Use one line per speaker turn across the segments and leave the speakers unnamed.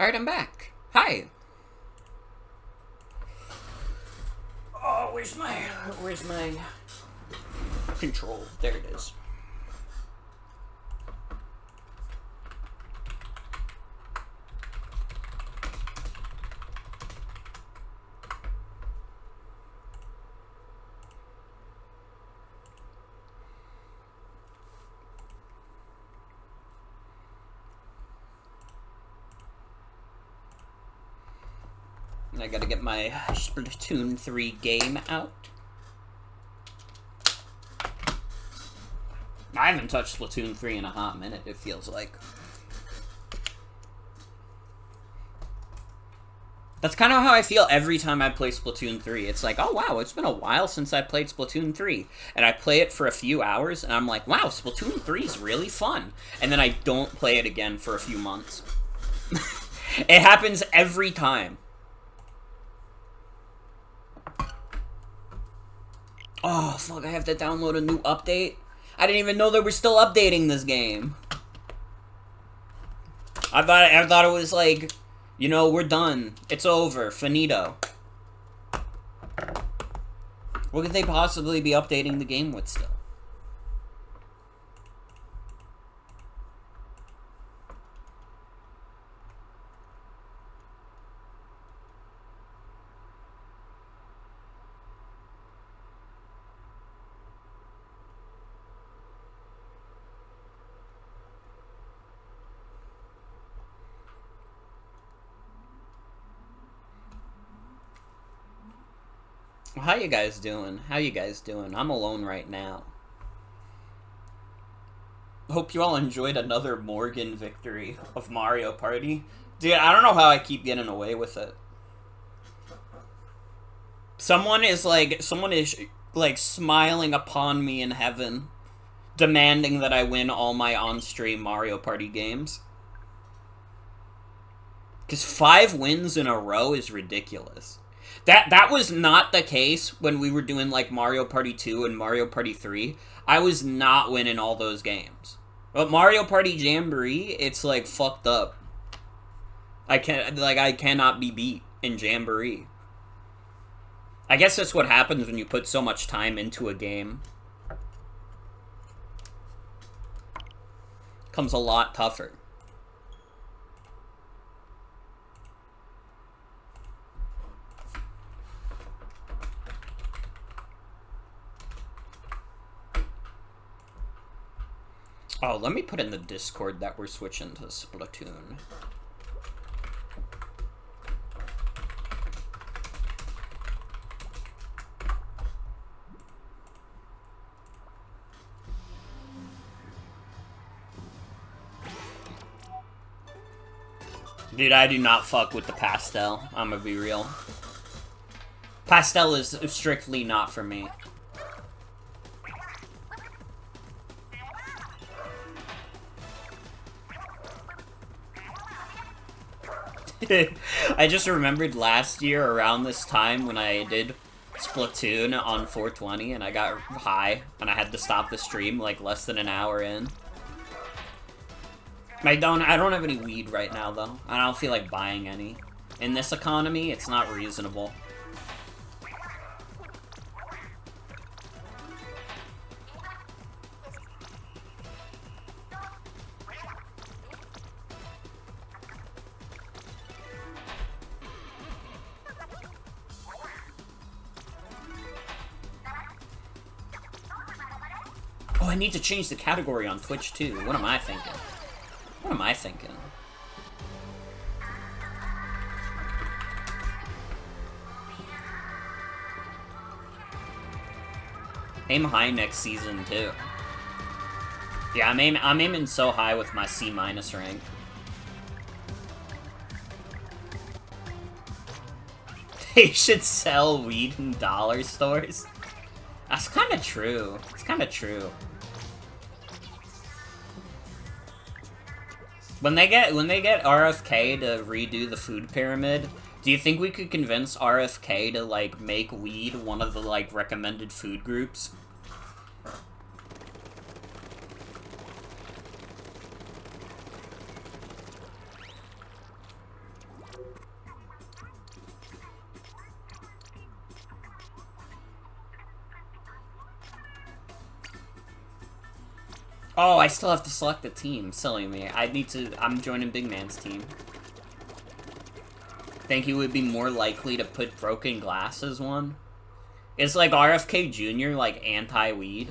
Alright, I'm back. Hi. Oh, where's my control? There it is. I gotta get my Splatoon 3 game out. I haven't touched Splatoon 3 in a hot minute, it feels like. That's kind of how I feel every time I play Splatoon 3. It's like, oh wow, it's been a while since I played Splatoon 3. And I play it for a few hours, and I'm like, wow, Splatoon 3 is really fun. And then I don't play it again for a few months. It happens every time. Oh, fuck, I have to download a new update? I didn't even know they were still updating this game. I thought it was like, you know, we're done. It's over. Finito. What could they possibly be updating the game with still? How you guys doing? How you guys doing? I'm alone right now. Hope you all enjoyed another Morgan victory of Mario Party. Dude, I don't know how I keep getting away with it. Someone is like smiling upon me in heaven, demanding that I win all my on-stream Mario Party games. Because 5 wins in a row is ridiculous. That was not the case when we were doing like Mario Party 2 and Mario Party 3. I was not winning all those games. But Mario Party Jamboree, it's like fucked up. I cannot be beat in Jamboree. I guess that's what happens when you put so much time into a game. Comes a lot tougher. Oh, let me put in the Discord that we're switching to Splatoon. Dude, I do not fuck with the pastel. I'm gonna be real. Pastel is strictly not for me. I just remembered last year around this time when I did Splatoon on 420 and I got high and I had to stop the stream like less than an hour in. I don't have any weed right now though. I don't feel like buying any. In this economy, it's not reasonable. Oh, I need to change the category on Twitch too. What am I thinking? What am I thinking? Aim high next season too. Yeah, I'm aiming so high with my C- rank. They should sell weed in dollar stores. That's kind of true. It's kind of true. When they get RFK to redo the food pyramid, do you think we could convince RFK to like make weed one of the like recommended food groups? Oh, I still have to select the team. Silly me. I'm joining Big Man's team. Think he would be more likely to put broken glass as one? Is, like, RFK Jr., like, anti-weed?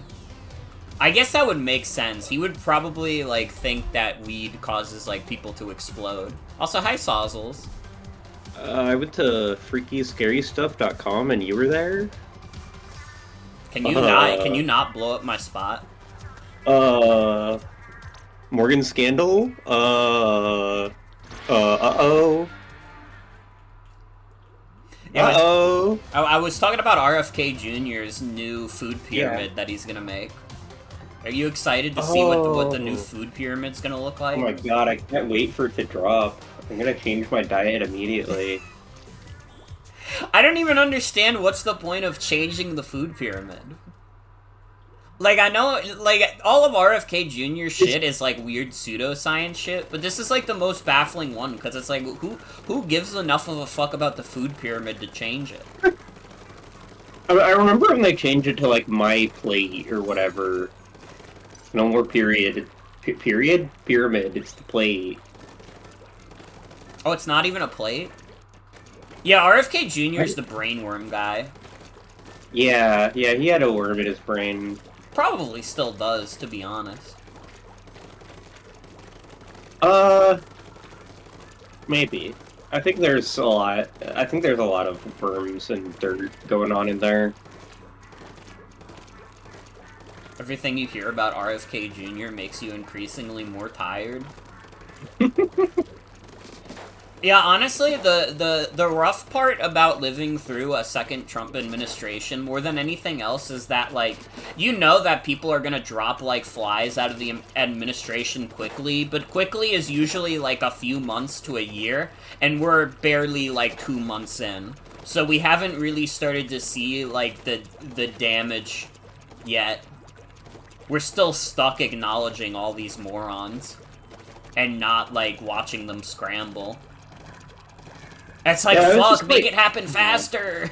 I guess that would make sense. He would probably, like, think that weed causes, like, people to explode. Also, hi, Sozzles.
I went to freakyscarystuff.com and you were there?
Can you not blow up my spot?
Morgan Scandal? Uh-oh.
Yeah,
Uh-oh.
I was talking about RFK Jr.'s new food pyramid that he's gonna make. Are you excited to see what the new food pyramid's gonna look like?
Oh my god, I can't wait for it to drop. I'm gonna change my diet immediately.
I don't even understand what's the point of changing the food pyramid. Like, I know, like, all of RFK Jr. shit is, like, weird pseudoscience shit, but this is, like, the most baffling one, because it's like, who gives enough of a fuck about the food pyramid to change it?
I remember when they changed it to, like, my plate or whatever. No more period. Period? Pyramid. It's the plate.
Oh, it's not even a plate? Yeah, RFK Jr. is the brainworm guy.
Yeah, he had a worm in his brain.
Probably still does, to be honest.
Maybe. I think there's a lot of worms and dirt going on in there.
Everything you hear about RFK Jr. makes you increasingly more tired. Yeah, honestly, the rough part about living through a second Trump administration, more than anything else, is that, like, you know that people are gonna drop like flies out of the administration quickly, but quickly is usually, like, a few months to a year, and we're barely, like, 2 months in. So we haven't really started to see, like, the damage yet. We're still stuck acknowledging all these morons, and not, like, watching them scramble. It's like, yeah, fuck, make it happen faster!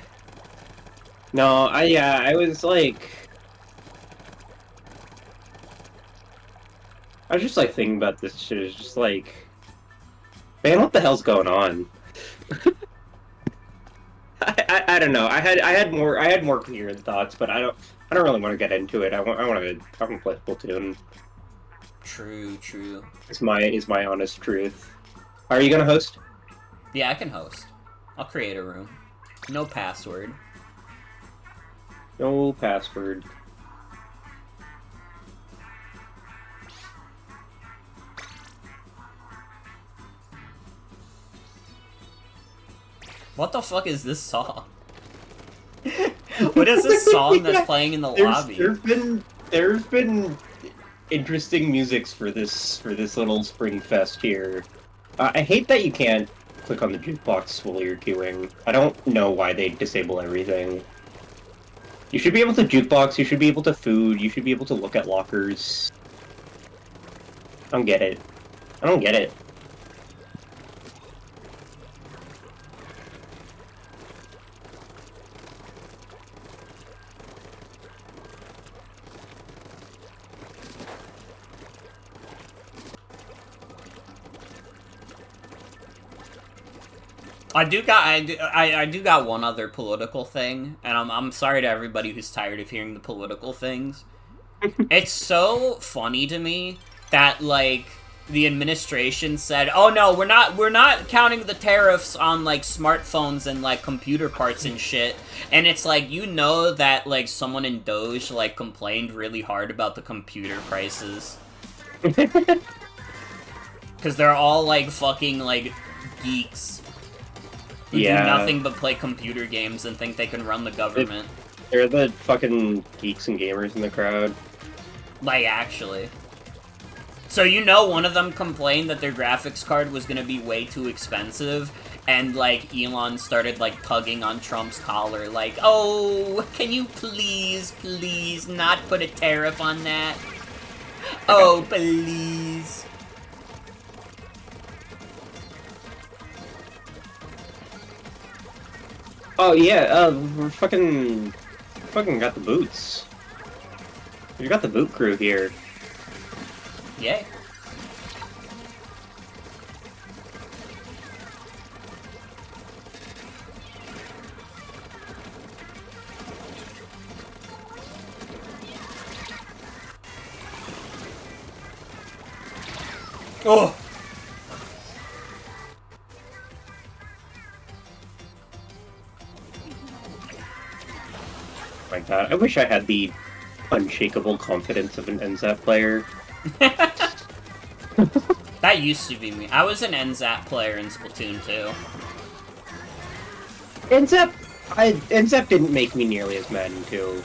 No, I was like... I was just, like, thinking about this shit, it's just like... Man, what the hell's going on? I don't know, I had more coherent thoughts, but I don't really want to get into it. I want to play Splatoon.
True.
Is my honest truth. Are you gonna host?
Yeah, I can host. I'll create a room. No password.
No password.
What the fuck is this song? What is this song that's playing in the lobby?
There's been interesting musics for this little spring fest here. I hate that you can't click on the jukebox while you're queuing. I don't know why they disable everything. You should be able to jukebox, you should be able to food, you should be able to look at lockers. I don't get it. I don't get it.
I do got one other political thing, and I'm sorry to everybody who's tired of hearing the political things. It's so funny to me that, like, the administration said, "Oh no, we're not counting the tariffs on, like, smartphones and, like, computer parts and shit." And it's like, you know that, like, someone in Doge, like, complained really hard about the computer prices. Because they're all, like, fucking, like, geeks. Who do nothing but play computer games and think they can run the government.
They're the fucking geeks and gamers in the crowd.
Like, actually. So you know one of them complained that their graphics card was gonna be way too expensive, and, like, Elon started, like, tugging on Trump's collar, like, "Oh, can you please not put a tariff on that? Oh, please."
Oh yeah, we're fucking got the boots. We got the boot crew here.
Yay. Oh!
My god, I wish I had the unshakable confidence of an NZAP player.
That used to be me. I was an NZAP player in Splatoon 2.
NZAP didn't make me nearly as mad in 2.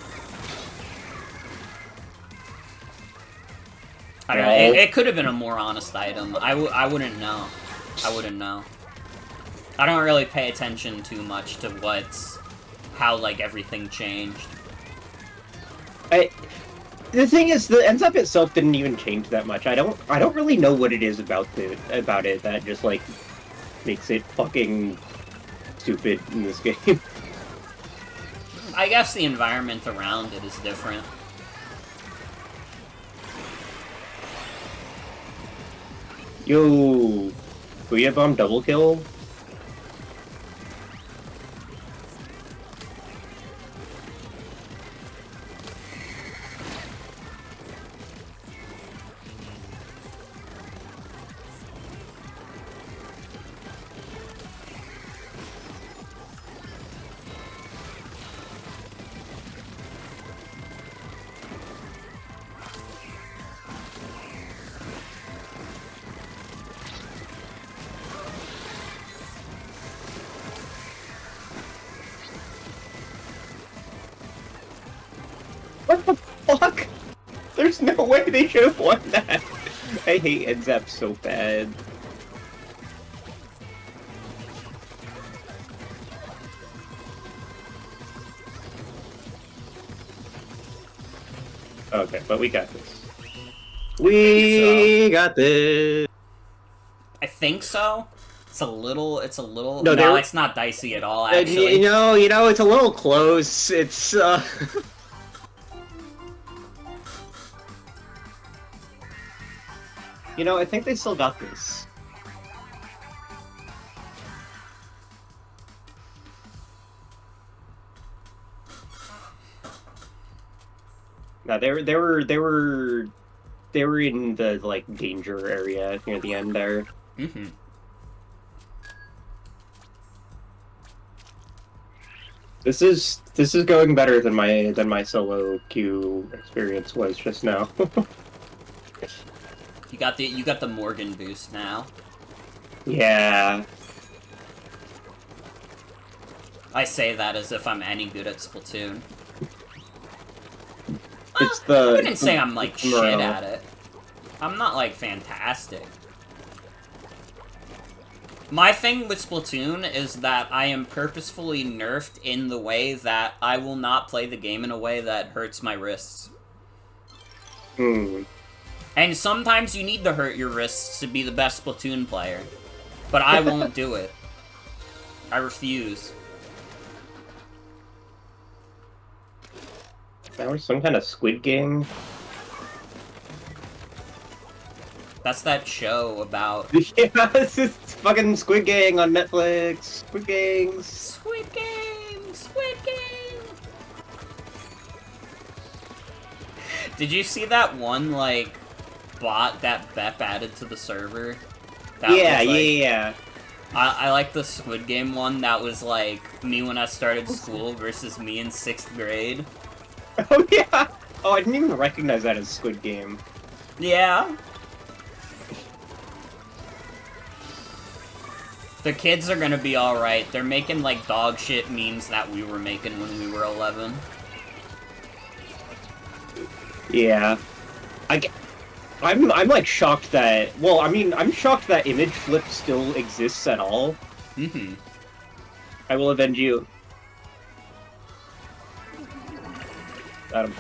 I don't know, it could have been a more honest item. I wouldn't know. I wouldn't know. I don't really pay attention too much to how, like, everything changed.
The thing is, the NZAP itself didn't even change that much. I don't really know what it is about it that just, like, makes it fucking stupid in this game.
I guess the environment around it is different.
Yo, Booyah Bomb double kill? What the fuck? There's no way they should have won that. I hate NZAP so bad. Okay, but we got this. We got this.
I think so. It's a little.
No,
it's not dicey at all. Actually,
you know, it's a little close. It's You know, I think they still got this. No, they were in the, like, danger area near the end there.
Mm-hmm.
This is going better than my solo queue experience was just now.
You got the Morgan boost now.
Yeah.
I say that as if I'm any good at Splatoon.
It's
I wouldn't say I'm, like, shit at it. I'm not, like, fantastic. My thing with Splatoon is that I am purposefully nerfed in the way that I will not play the game in a way that hurts my wrists.
Hmm.
And sometimes you need to hurt your wrists to be the best Splatoon player. But I won't do it. I refuse.
That was some kind of Squid Game.
That's that show about...
Yeah, it's just fucking Squid Game on Netflix. Squid Games.
Squid Game! Squid Game! Did you see that one, like, bot that Bep added to the server? That
Yeah,
was, like,
yeah.
I like the Squid Game one that was, like, me when I started school versus me in 6th grade.
Oh, yeah! Oh, I didn't even recognize that as Squid Game.
Yeah. The kids are gonna be alright. They're making, like, dog shit memes that we were making when we were 11.
Yeah. I'm like shocked that... Well, I mean, I'm shocked that Image Flip still exists at all.
Mm-hmm.
I will avenge you. Got him.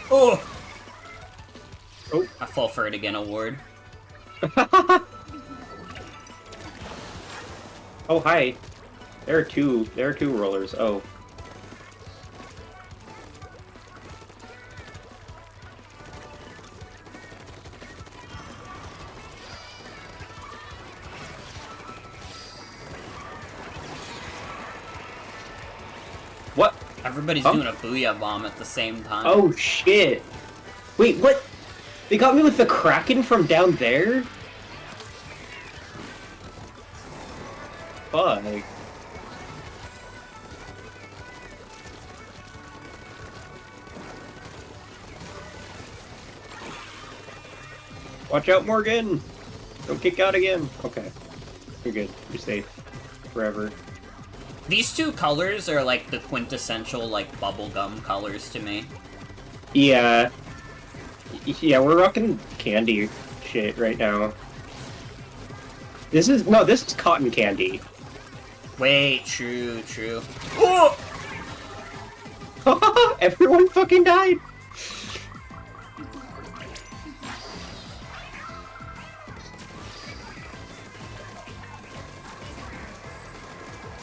Oh!
Oh.
I fall for it again, award.
Oh, hi. There are two rollers. Oh. What?
Everybody's doing a booyah bomb at the same time.
Oh, shit. Wait, what? They got me with the Kraken from down there? Fuck. Watch out, Morgan! Don't kick out again. Okay. You're good. You're safe. Forever.
These two colors are like the quintessential, like, bubblegum colors to me.
Yeah. Yeah, we're rocking candy shit right now. This is cotton candy.
Wait, true. Oh!
Everyone fucking died!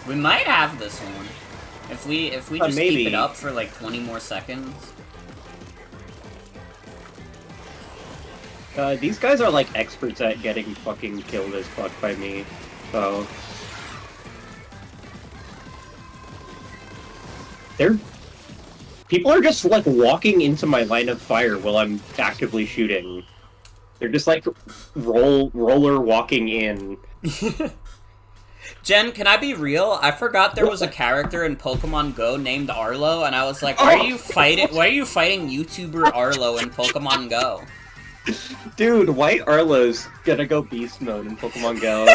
We might have this one. If we just
maybe.
keep it up for like 20 more seconds.
These guys are like experts at getting fucking killed as fuck by me. So people are just like walking into my line of fire while I'm actively shooting. They're just like roller walking in.
Jen, can I be real? I forgot there was a character in Pokemon Go named Arlo, and I was like, why are you fighting YouTuber Arlo in Pokemon Go?
Dude, White Arlo's gonna go beast mode in Pokemon Go.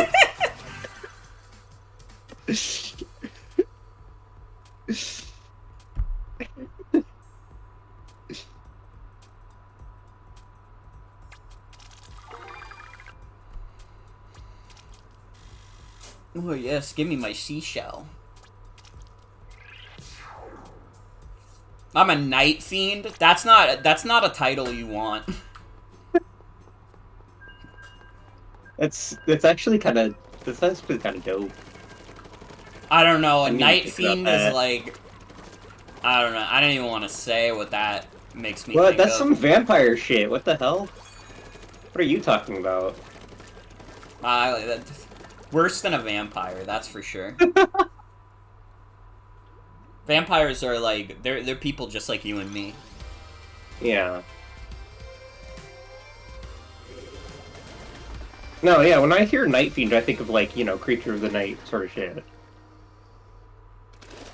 Oh yes, give me my seashell. I'm a Night Fiend? That's not a title you want.
That's actually kind of dope.
I don't know, a
I mean,
Night Fiend is like... I don't know, I don't even want to say what that makes me think
that's
of.
some vampire shit, what the hell? What are you talking about?
Worse than a vampire, that's for sure. Vampires are like, they're people just like you and me.
Yeah. No, yeah, when I hear Night Fiend, I think of like, you know, Creature of the Night sort of shit.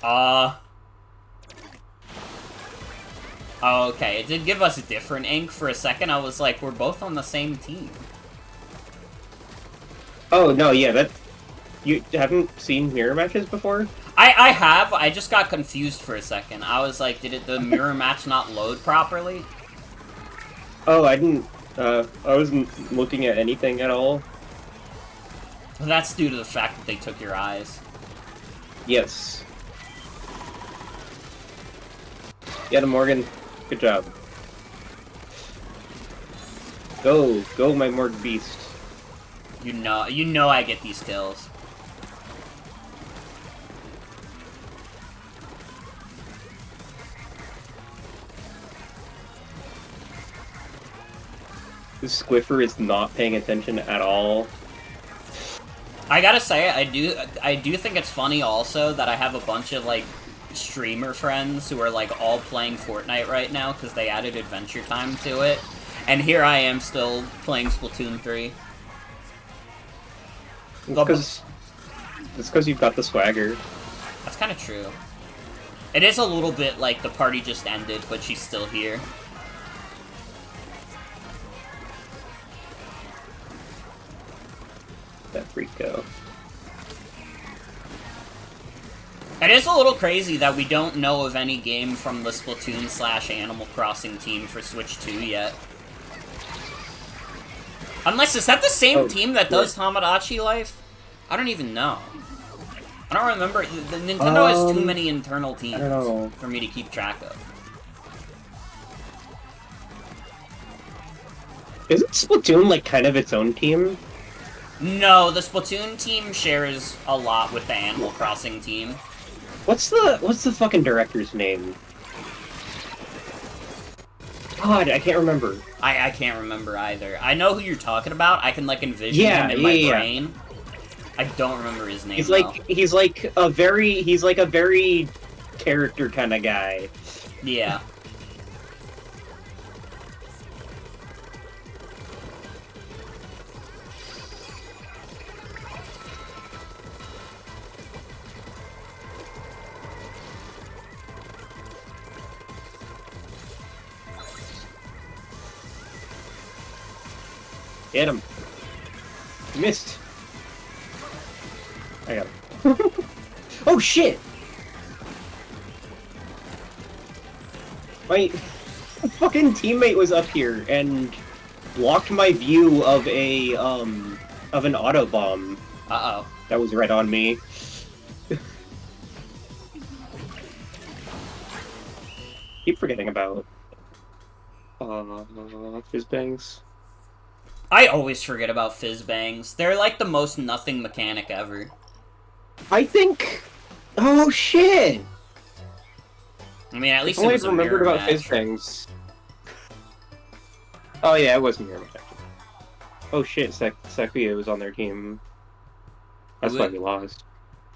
Oh, okay. It did give us a different ink for a second. I was like, we're both on the same team.
Oh, no, yeah, you haven't seen mirror matches before?
I have. I just got confused for a second. I was like, did the mirror match not load properly?
Oh, I didn't, I wasn't looking at anything at all.
Well, that's due to the fact that they took your eyes.
Yes. Get him, Morgan. Good job. Go, my Morg beast.
You know I get these kills.
This Squiffer is not paying attention at all.
I gotta say, I do think it's funny also that I have a bunch of, like, streamer friends who are, like, all playing Fortnite right now because they added Adventure Time to it. And here I am still playing Splatoon 3.
It's because you've got the swagger.
That's kind of true. It is a little bit like the party just ended, but she's still here.
That freak go.
It is a little crazy that we don't know of any game from the Splatoon/Animal Crossing team for Switch 2 yet. Unless, is that the same team that does Tamagotchi Life? I don't even know. I don't remember. The Nintendo has too many internal teams for me to keep track of.
Isn't Splatoon like kind of its own team?
No, the Splatoon team shares a lot with the Animal Crossing team.
What's the fucking director's name? God, I can't remember.
I can't remember either. I know who you're talking about. I can like envision him in my brain. I don't remember his name.
He's like a very character kind of guy.
Yeah.
Get him. Missed. I got him. Oh shit! My fucking teammate was up here and blocked my view of an auto bomb.
Uh-oh.
That was right on me. Keep forgetting about fizz bangs.
I always forget about fizz bangs. They're like the most nothing mechanic ever.
I think. Oh shit!
I mean, at least
I
it was a
remembered
mirror
about
match.
fizz bangs. Oh yeah, it was mirror match. Oh shit, Sakuya was on their team. That's why we lost.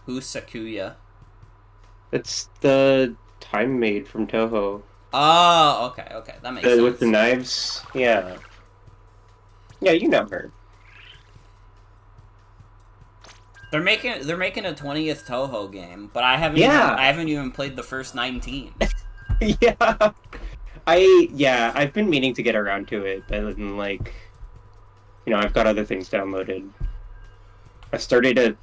Who's Sakuya?
It's the time maid from Toho.
Oh, okay, that makes sense.
With the knives? Yeah. Yeah, you know her.
They're making a 20th Toho game, but I haven't even played the first 19.
Yeah. I've been meaning to get around to it, but then like I've got other things downloaded. I started a...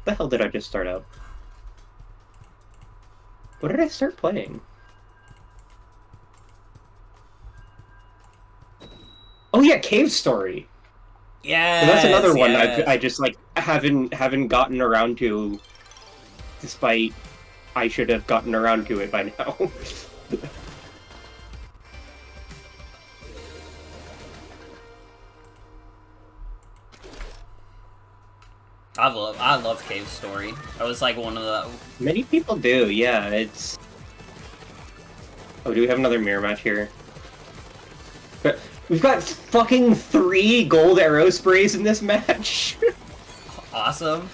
The hell did I just start up? What did I start playing? Oh yeah, Cave Story.
Yeah,
that's another one I just like haven't gotten around to, despite I should have gotten around to it by now.
I love Cave Story. That was like one of the...
Many people do, yeah. It's... Oh, do we have another mirror match here? But we've got fucking 3 gold arrow sprays in this match.
Awesome.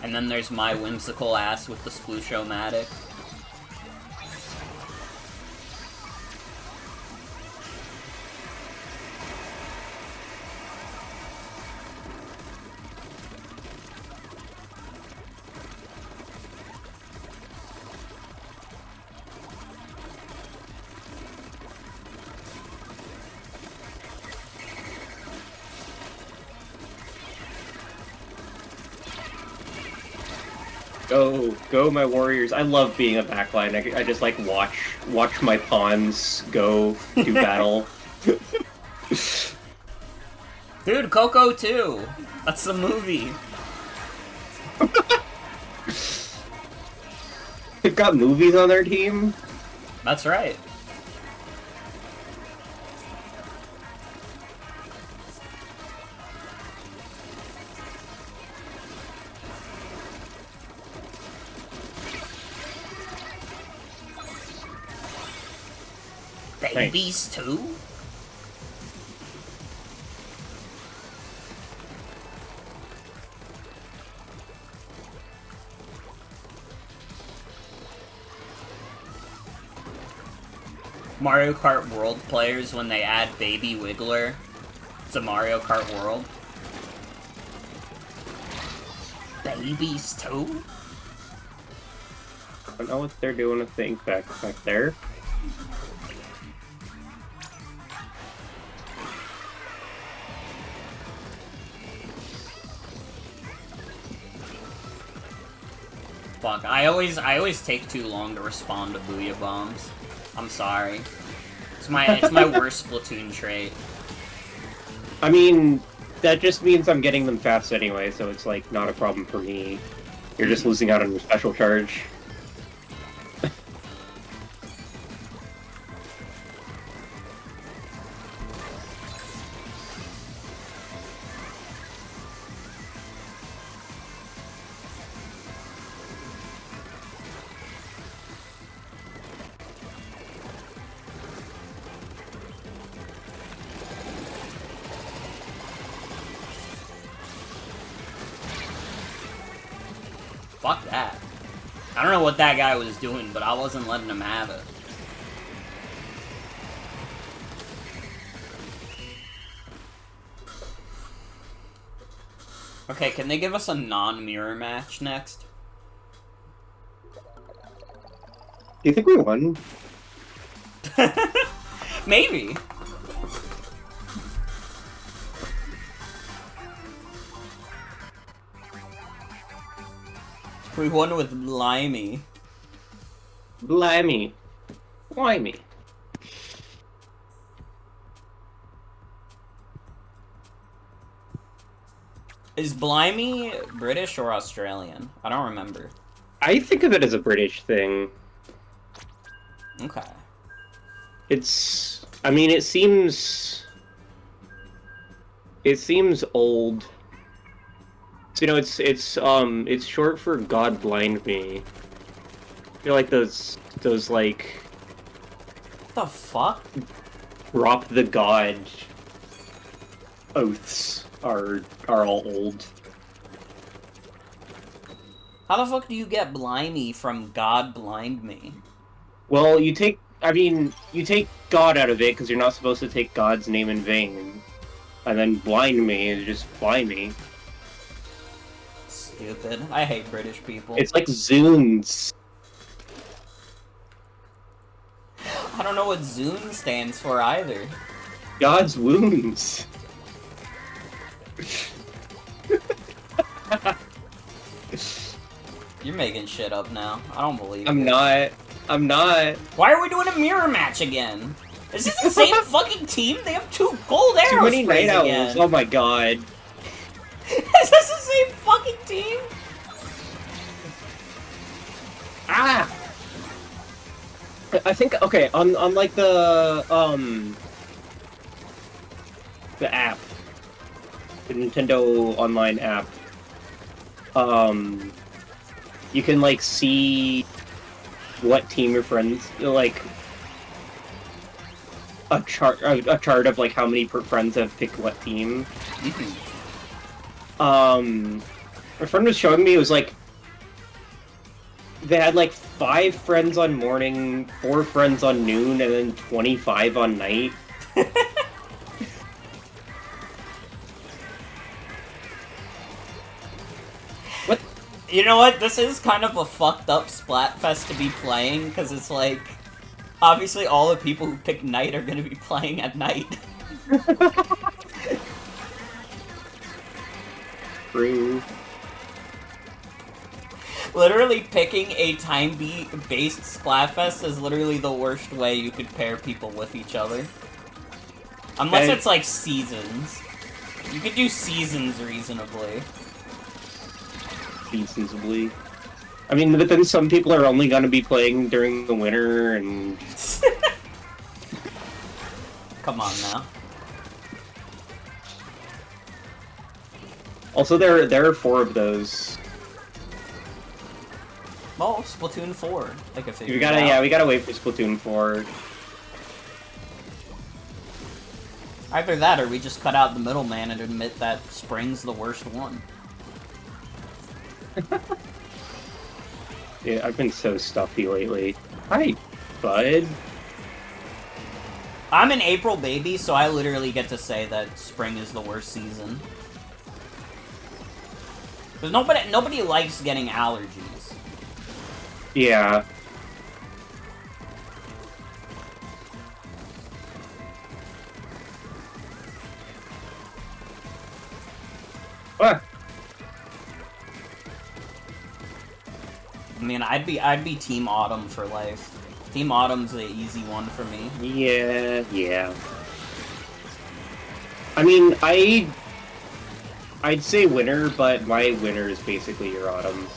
And then there's my whimsical ass with the Splooshomatic.
Go my warriors. I love being a backline. I just like watch my pawns go do battle.
Dude, Coco 2! That's the movie.
They've got movies on their team?
That's right. Babies too? Mario Kart World players, when they add Baby Wiggler to Mario Kart World. Babies too?
I don't know what they're doing, I think, back there.
Fuck, I always take too long to respond to Booyah Bombs. I'm sorry. It's my worst Splatoon trait.
I mean, that just means I'm getting them fast anyway, so it's like not a problem for me. You're just losing out on your special charge.
fuck that. I don't know what that guy was doing, but I wasn't letting him have it. Okay, can they give us a non-mirror match next?
Do you think we won?
Maybe. We won with Blimey.
Blimey. Blimey.
Is Blimey British or Australian? I don't remember.
I think of it as a British thing.
Okay.
It's... I mean, it seems... It seems old. So, you know, it's short for God Blind Me. I feel like those like...
What the fuck?
Drop the God oaths are all old.
How the fuck do you get Blimey from God Blind Me?
Well, you take God out of it because you're not supposed to take God's name in vain. And then blind me is just blind me.
Stupid. I hate British people.
It's like Zunes.
I don't know what Zune stands for either.
God's wounds.
You're making shit up now. I don't believe
I'm
you.
not. I'm not.
Why are we doing a mirror match again? Is this the same fucking team? They have 2 gold arrows.
Too many night owls.
Again.
Oh my god.
Is this the same fucking team?
Ah. I think okay on like the app, the Nintendo Online app. You can like see what team your friends like. A chart of like how many friends have picked what team. My friend was showing me, it was like they had like 5 friends on morning, 4 friends on noon, and then 25 on night. What?
You know what? This is kind of a fucked up Splatfest to be playing, because it's like, obviously all the people who pick night are going to be playing at night.
True.
Literally picking a time-based Splatfest is literally the worst way you could pair people with each other. Unless it's like seasons. You could do seasons reasonably.
Seasonably. I mean, but then some people are only going to be playing during the winter, and...
Come on now.
Also, there are 4 of those.
Well, Splatoon 4. I could figure
We gotta,
it out.
yeah, we gotta wait for Splatoon 4.
Either that, or we just cut out the middleman and admit that Spring's the worst one.
Yeah, I've been so stuffy lately. Hi, bud.
I'm an April baby, so I literally get to say that spring is the worst season. Because nobody likes getting allergies.
Yeah. Ah.
I mean, I'd be Team Autumn for life. Team Autumn's the easy one for me.
Yeah. I mean, I'd say winter, but my winter is basically your autumn.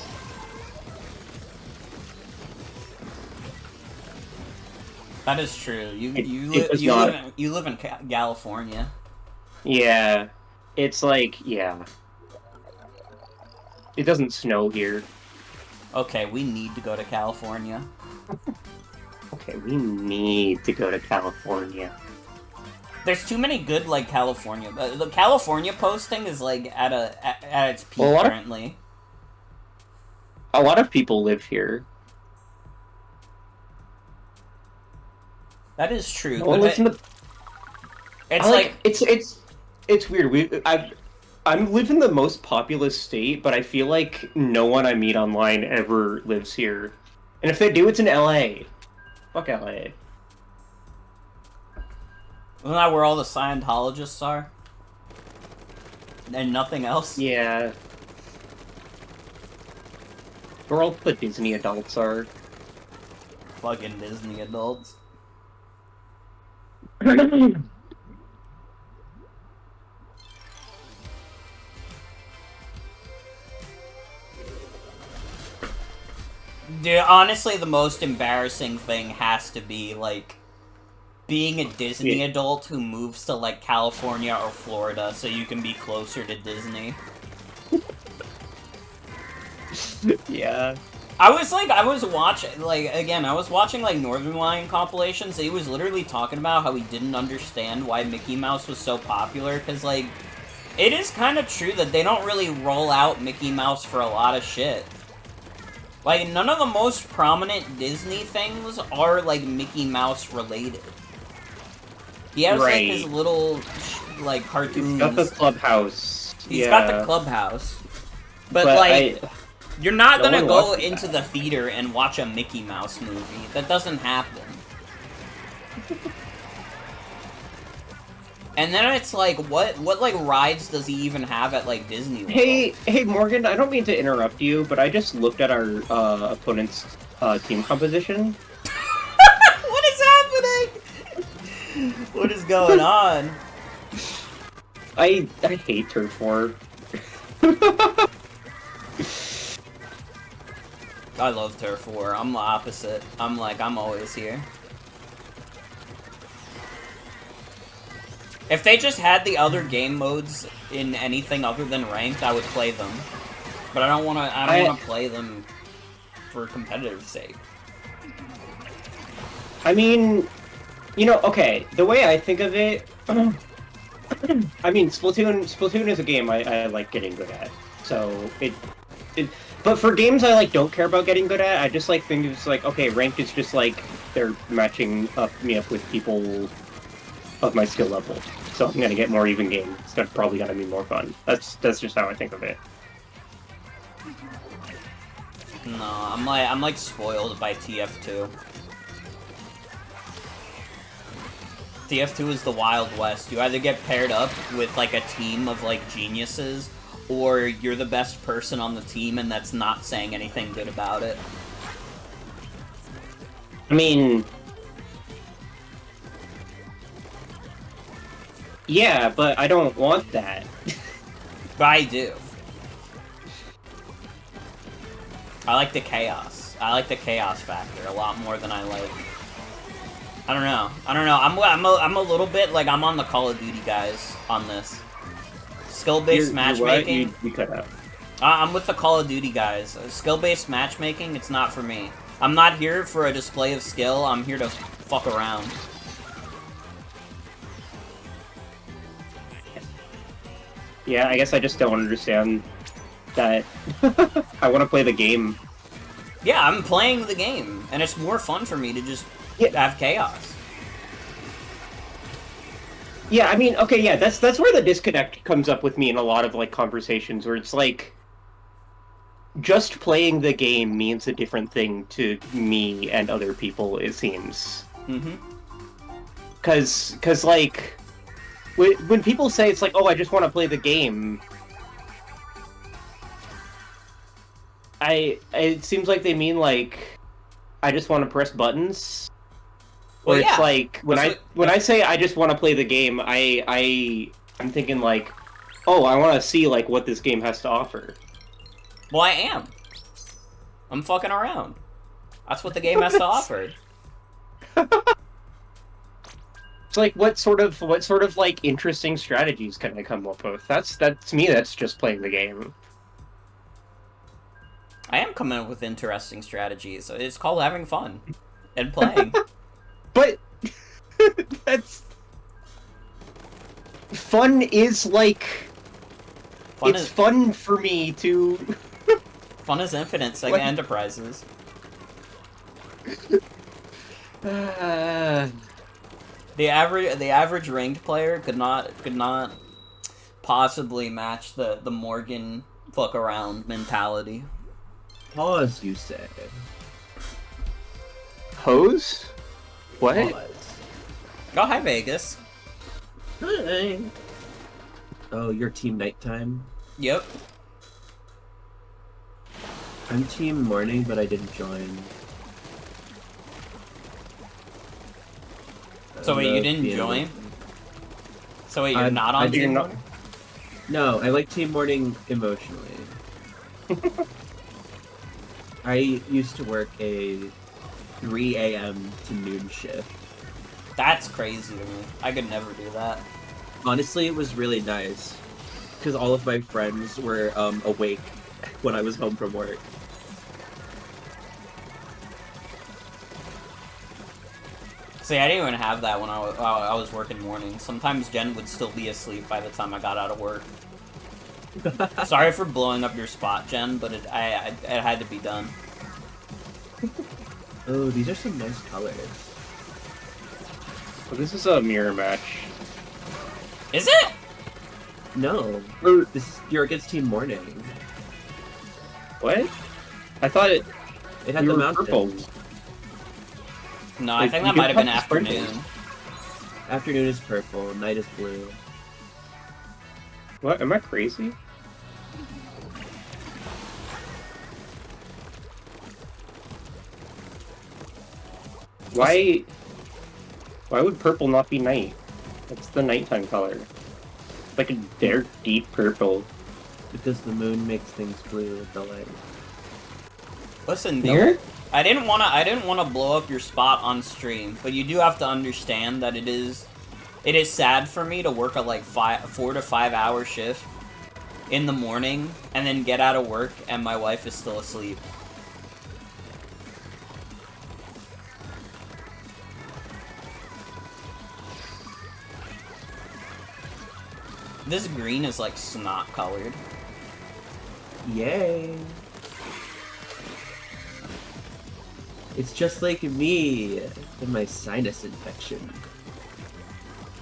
That is true. You live in California.
Yeah. It's like, yeah. It doesn't snow here.
Okay, we need to go to California.
Okay, we need to go to California.
There's too many good, like, California. The California posting is, like, at its peak
Well,
currently.
A lot of people live here.
That is true,
No
but
one lives in the.
it's
I
like
it's weird. I live in the most populous state, but I feel like no one I meet online ever lives here. And if they do, it's in LA. Fuck LA.
isn't that where all the Scientologists are? And nothing else?
Yeah. Where all the Disney adults are.
Fucking Disney adults. Dude, honestly, the most embarrassing thing has to be, like, being a Disney adult who moves to, like, California or Florida so you can be closer to Disney.
Yeah.
I was watching, like, Northern Lion compilations. He was literally talking about how he didn't understand why Mickey Mouse was so popular, because, like, it is kind of true that they don't really roll out Mickey Mouse for a lot of shit. Like, none of the most prominent Disney things are, like, Mickey Mouse related. He has,
Right.
like, his little, like, cartoons.
He's got the clubhouse.
He's got the clubhouse. But like, you're not
no
gonna
one
go
watches
into
that.
the theater and watch a Mickey Mouse movie. That doesn't happen. And then it's like, what like rides does he even have at like Disney World?
Hey Morgan, I don't mean to interrupt you, but I just looked at our opponent's team composition.
What is happening? What is going on?
I hate Turf War.
I love Turf War. I'm the opposite. I'm always here. If they just had the other game modes in anything other than ranked, I would play them. But I don't want to play them for competitive sake.
I mean, you know, okay, the way I think of it, I mean, Splatoon is a game I like getting good at. So but for games I like don't care about getting good at, I just like think it's like, okay, ranked is just like they're matching me up with people of my skill level. So I'm gonna get more even games. That's probably gonna be more fun. That's just how I think of it.
No, I'm like spoiled by TF2. TF2 is the Wild West. You either get paired up with like a team of like geniuses, or you're the best person on the team and that's not saying anything good about it.
I mean, yeah, but I don't want that.
But I do. I like the chaos. I like the chaos factor a lot more than I like. I don't know. I'm a little bit like I'm on the Call of Duty guys on this. Skill-based matchmaking.
You cut out.
I'm with the Call of Duty guys. Skill-based matchmaking, it's not for me. I'm not here for a display of skill. I'm here to fuck around.
Yeah, I guess I just don't understand that. I want to play the game.
Yeah, I'm playing the game, and it's more fun for me to just have chaos.
Yeah, I mean, okay, yeah, that's where the disconnect comes up with me in a lot of like conversations where it's like just playing the game means a different thing to me and other people, it seems.
Mm-hmm.
Cause like when people say it's like, oh, I just want to play the game, it seems like they mean like I just want to press buttons. Or
Well,
it's
yeah.
like when I say I just want to play the game, I'm thinking like, oh, I want to see like what this game has to offer.
Well, I am. I'm fucking around. That's what the game has to offer.
It's like what sort of like interesting strategies can I come up with? That to me that's just playing the game.
I am coming up with interesting strategies. It's called having fun and playing.
But that's fun is like fun for me to
Fun is infinite. Sega
What?
Enterprises. The average ranked player could not possibly match the Morgan fuck around mentality.
Pause, you say.
Hose? What?
Pause.
Oh, hi Vegas.
Hi. Oh, you're team nighttime?
Yep.
I'm team morning, but I didn't join.
So wait, you didn't join? So wait, you're not on team morning?
No, I like team morning emotionally. I used to work a 3 a.m. to noon shift.
That's crazy to me. I could never do that.
Honestly, it was really nice. Because all of my friends were awake when I was home from work.
See, I didn't even have that when I was working mornings. Sometimes Jen would still be asleep by the time I got out of work. Sorry for blowing up your spot, Jen, but it had to be done.
Oh, these are some nice colors.
Well, this is a mirror match.
Is it?
No, you're against Team Morning.
What? I thought it
had
we
the
were
mountains.
purple.
No,
Like,
I think
you
that might have
can
been
pop the
afternoon.
sprinkles.
Afternoon is purple, night is blue.
What? Am I crazy? Why would purple not be night? That's the nighttime color. It's like a dark, deep purple.
Because the moon makes things blue with the light.
Listen,
Here?
I didn't wanna blow up your spot on stream, but you do have to understand that it is sad for me to work a like 4 to 5 hour shift in the morning and then get out of work and my wife is still asleep. This green is like snot colored.
Yay! It's just like me and my sinus infection.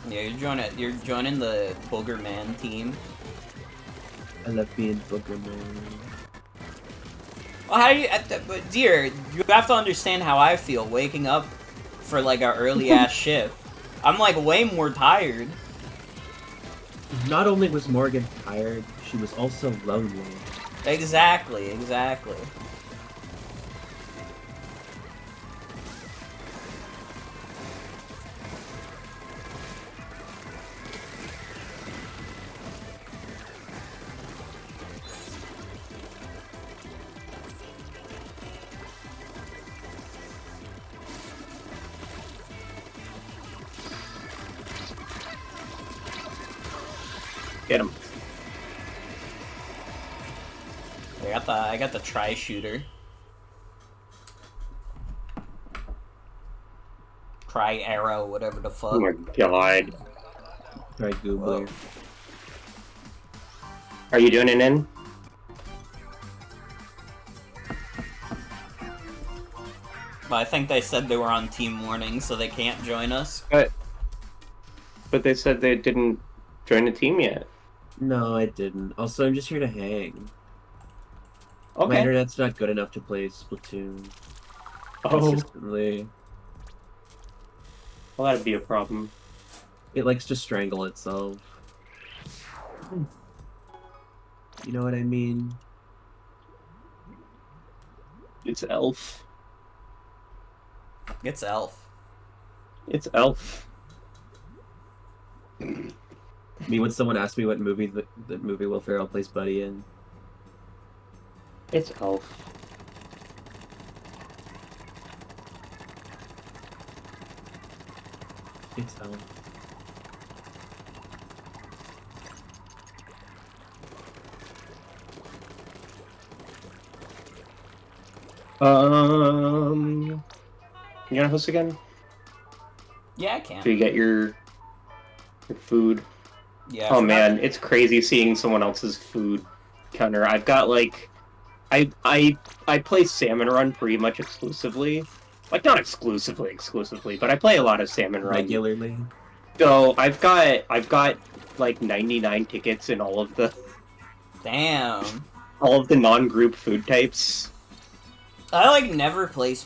Yeah, you're joining the Booger Man team.
I love being Booger Man.
Well, how do you, but dear, you have to understand how I feel waking up for like an early ass shift. I'm like way more tired.
Not only was Morgan tired, she was also lonely.
Exactly.
Get him.
I got the tri-shooter. Tri-arrow, whatever the fuck.
Oh my god.
Right, Goobler.
Are you doing it in?
But I think they said they were on Team Morning, so they can't join us.
But they said they didn't join the team yet.
No, I didn't. Also, I'm just here to hang. My
Okay.
internet's not good enough to play Splatoon
Oh,
consistently.
well, that'd be a problem.
It likes to strangle itself. You know what I mean?
It's Elf.
It's Elf.
It's Elf.
Me when someone asks me what movie the movie Will Ferrell plays Buddy in.
It's Elf.
It's Elf.
You gonna host again?
Yeah, I can.
So you get your food.
Yeah.
Oh man, it's crazy seeing someone else's food counter. I've got like I play Salmon Run pretty much exclusively. Like, not exclusively, but I play a lot of Salmon Run.
Regularly.
So I've got like 99 tickets in
Damn.
all of the non-group food types.
I like never play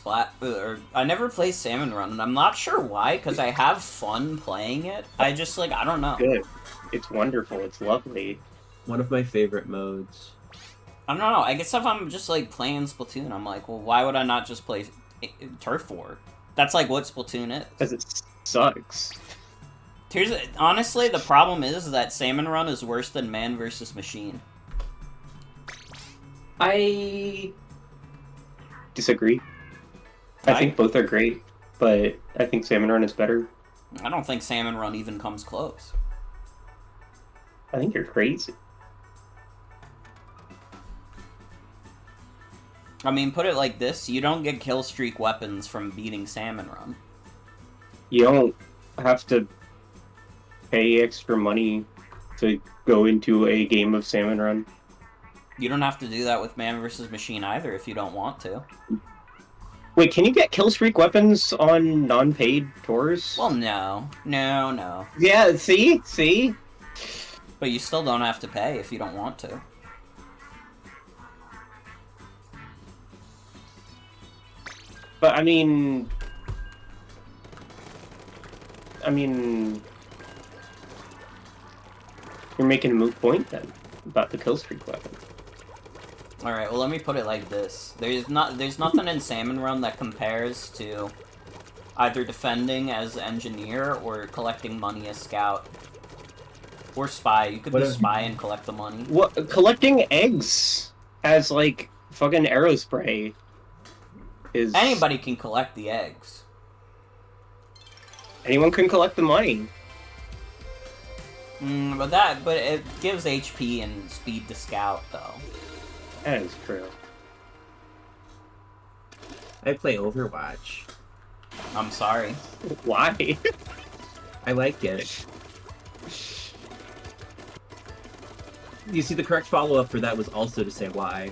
I never play Salmon Run, and I'm not sure why, because I have fun playing it. I just like I don't know.
Good. It's wonderful. It's lovely.
One of my favorite modes.
I don't know. I guess if I'm just like playing Splatoon, I'm like, well, why would I not just play Turf War? That's like what Splatoon is.
Because it sucks.
Honestly, the problem is that Salmon Run is worse than Man vs. Machine.
I disagree. I think both are great, but I think Salmon Run is better.
I don't think Salmon Run even comes close.
I think you're crazy.
I mean, put it like this, you don't get kill streak weapons from beating Salmon Run.
You don't have to pay extra money to go into a game of Salmon Run.
You don't have to do that with Man vs. Machine either if you don't want to.
Wait, can you get kill streak weapons on non-paid tours?
Well, no. No.
Yeah, see?
But you still don't have to pay if you don't want to.
But I mean, you're making a moot point then about the kill streak weapon.
Alright, well let me put it like this. There's nothing in Salmon Run that compares to either defending as engineer or collecting money as scout. Or spy. You could be spy and collect the money.
What, collecting eggs as like fucking arrow spray is...
Anybody can collect the eggs.
Anyone can collect the money.
But it gives HP and speed to scout though.
That is true.
I play Overwatch.
I'm sorry.
Why?
I like it. You see, the correct follow-up for that was also to say why.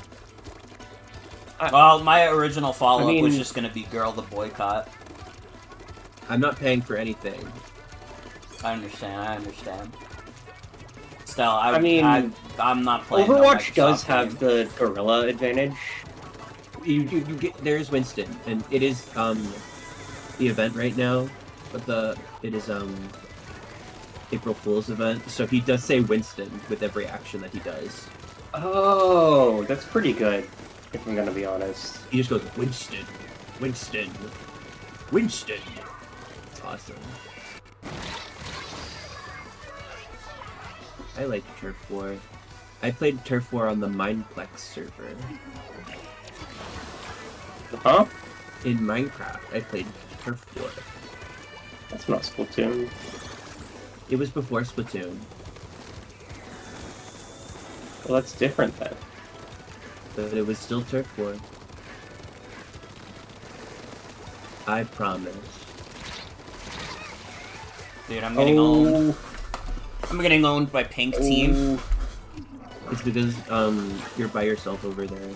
Well, my original follow-up was just gonna be Girl the Boycott.
I'm not paying for anything.
I understand. Still, I'm not playing.
Overwatch does have the gorilla advantage.
You get there's Winston, and it is the event right now, but it is April Fool's event, so he does say Winston with every action that he does.
Oh, that's pretty good, if I'm gonna be honest.
He just goes Winston. It's awesome. I like Turf War. I played Turf War on the Mineplex server.
Huh?
In Minecraft, I played Turf War.
That's not Splatoon.
It was before Splatoon.
Well, that's different then.
But it was still Turf War. I promise.
Dude, I'm getting owned. I'm getting owned by Pink Team.
It's because you're by yourself over there.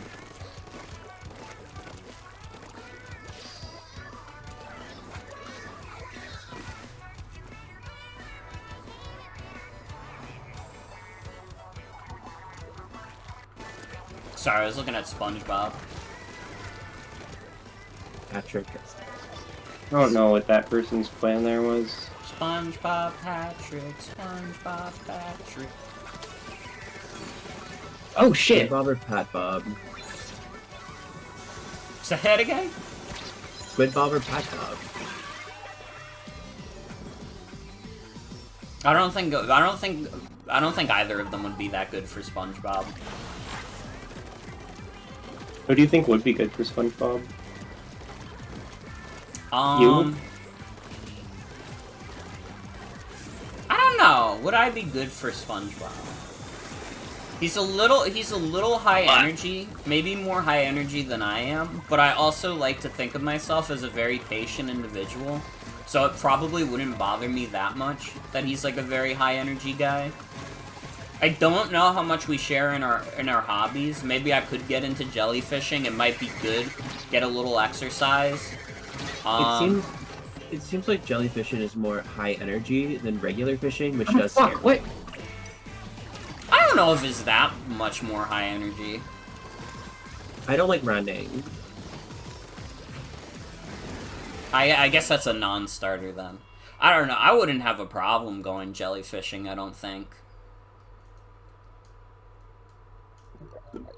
Sorry, I was looking at SpongeBob.
Patrick.
I don't know what that person's plan there was.
SpongeBob Patrick, SpongeBob Patrick.
Oh shit!
Bob or Pat Bob?
Is the head again?
Squid Bob or Pat Bob?
I don't think either of them would be that good for SpongeBob.
Who do you think would be good for SpongeBob?
I don't know. Would I be good for SpongeBob? He's a little high energy, maybe more high energy than I am, but I also like to think of myself as a very patient individual, so it probably wouldn't bother me that much that he's like a very high energy guy. I don't know how much we share in our hobbies. Maybe I could get into jellyfishing. It might be good. Get a little exercise.
It seems like jellyfishing is more high energy than regular fishing, which
Oh,
does
fuck,
scare me.
what?
I don't know if it's that much more high energy.
I don't like running.
I guess that's a non-starter then. I don't know. I wouldn't have a problem going jellyfishing, I don't think.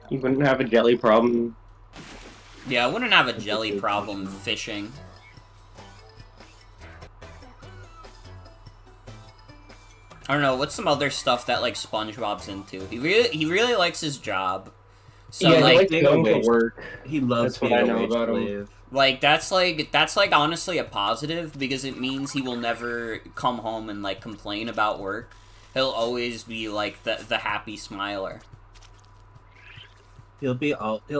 You wouldn't have a jelly problem.
Yeah, I wouldn't have a jelly problem fishing. I don't know, what's some other stuff that, like, SpongeBob's into? He really likes his job. So,
yeah,
like,
he likes going to work.
He loves
That's what
being
I
a
know
wage
about him.
slave.
like, that's like, honestly a positive, because it means he will never come home and, like, complain about work. He'll always be, like, the happy smiler.
He'll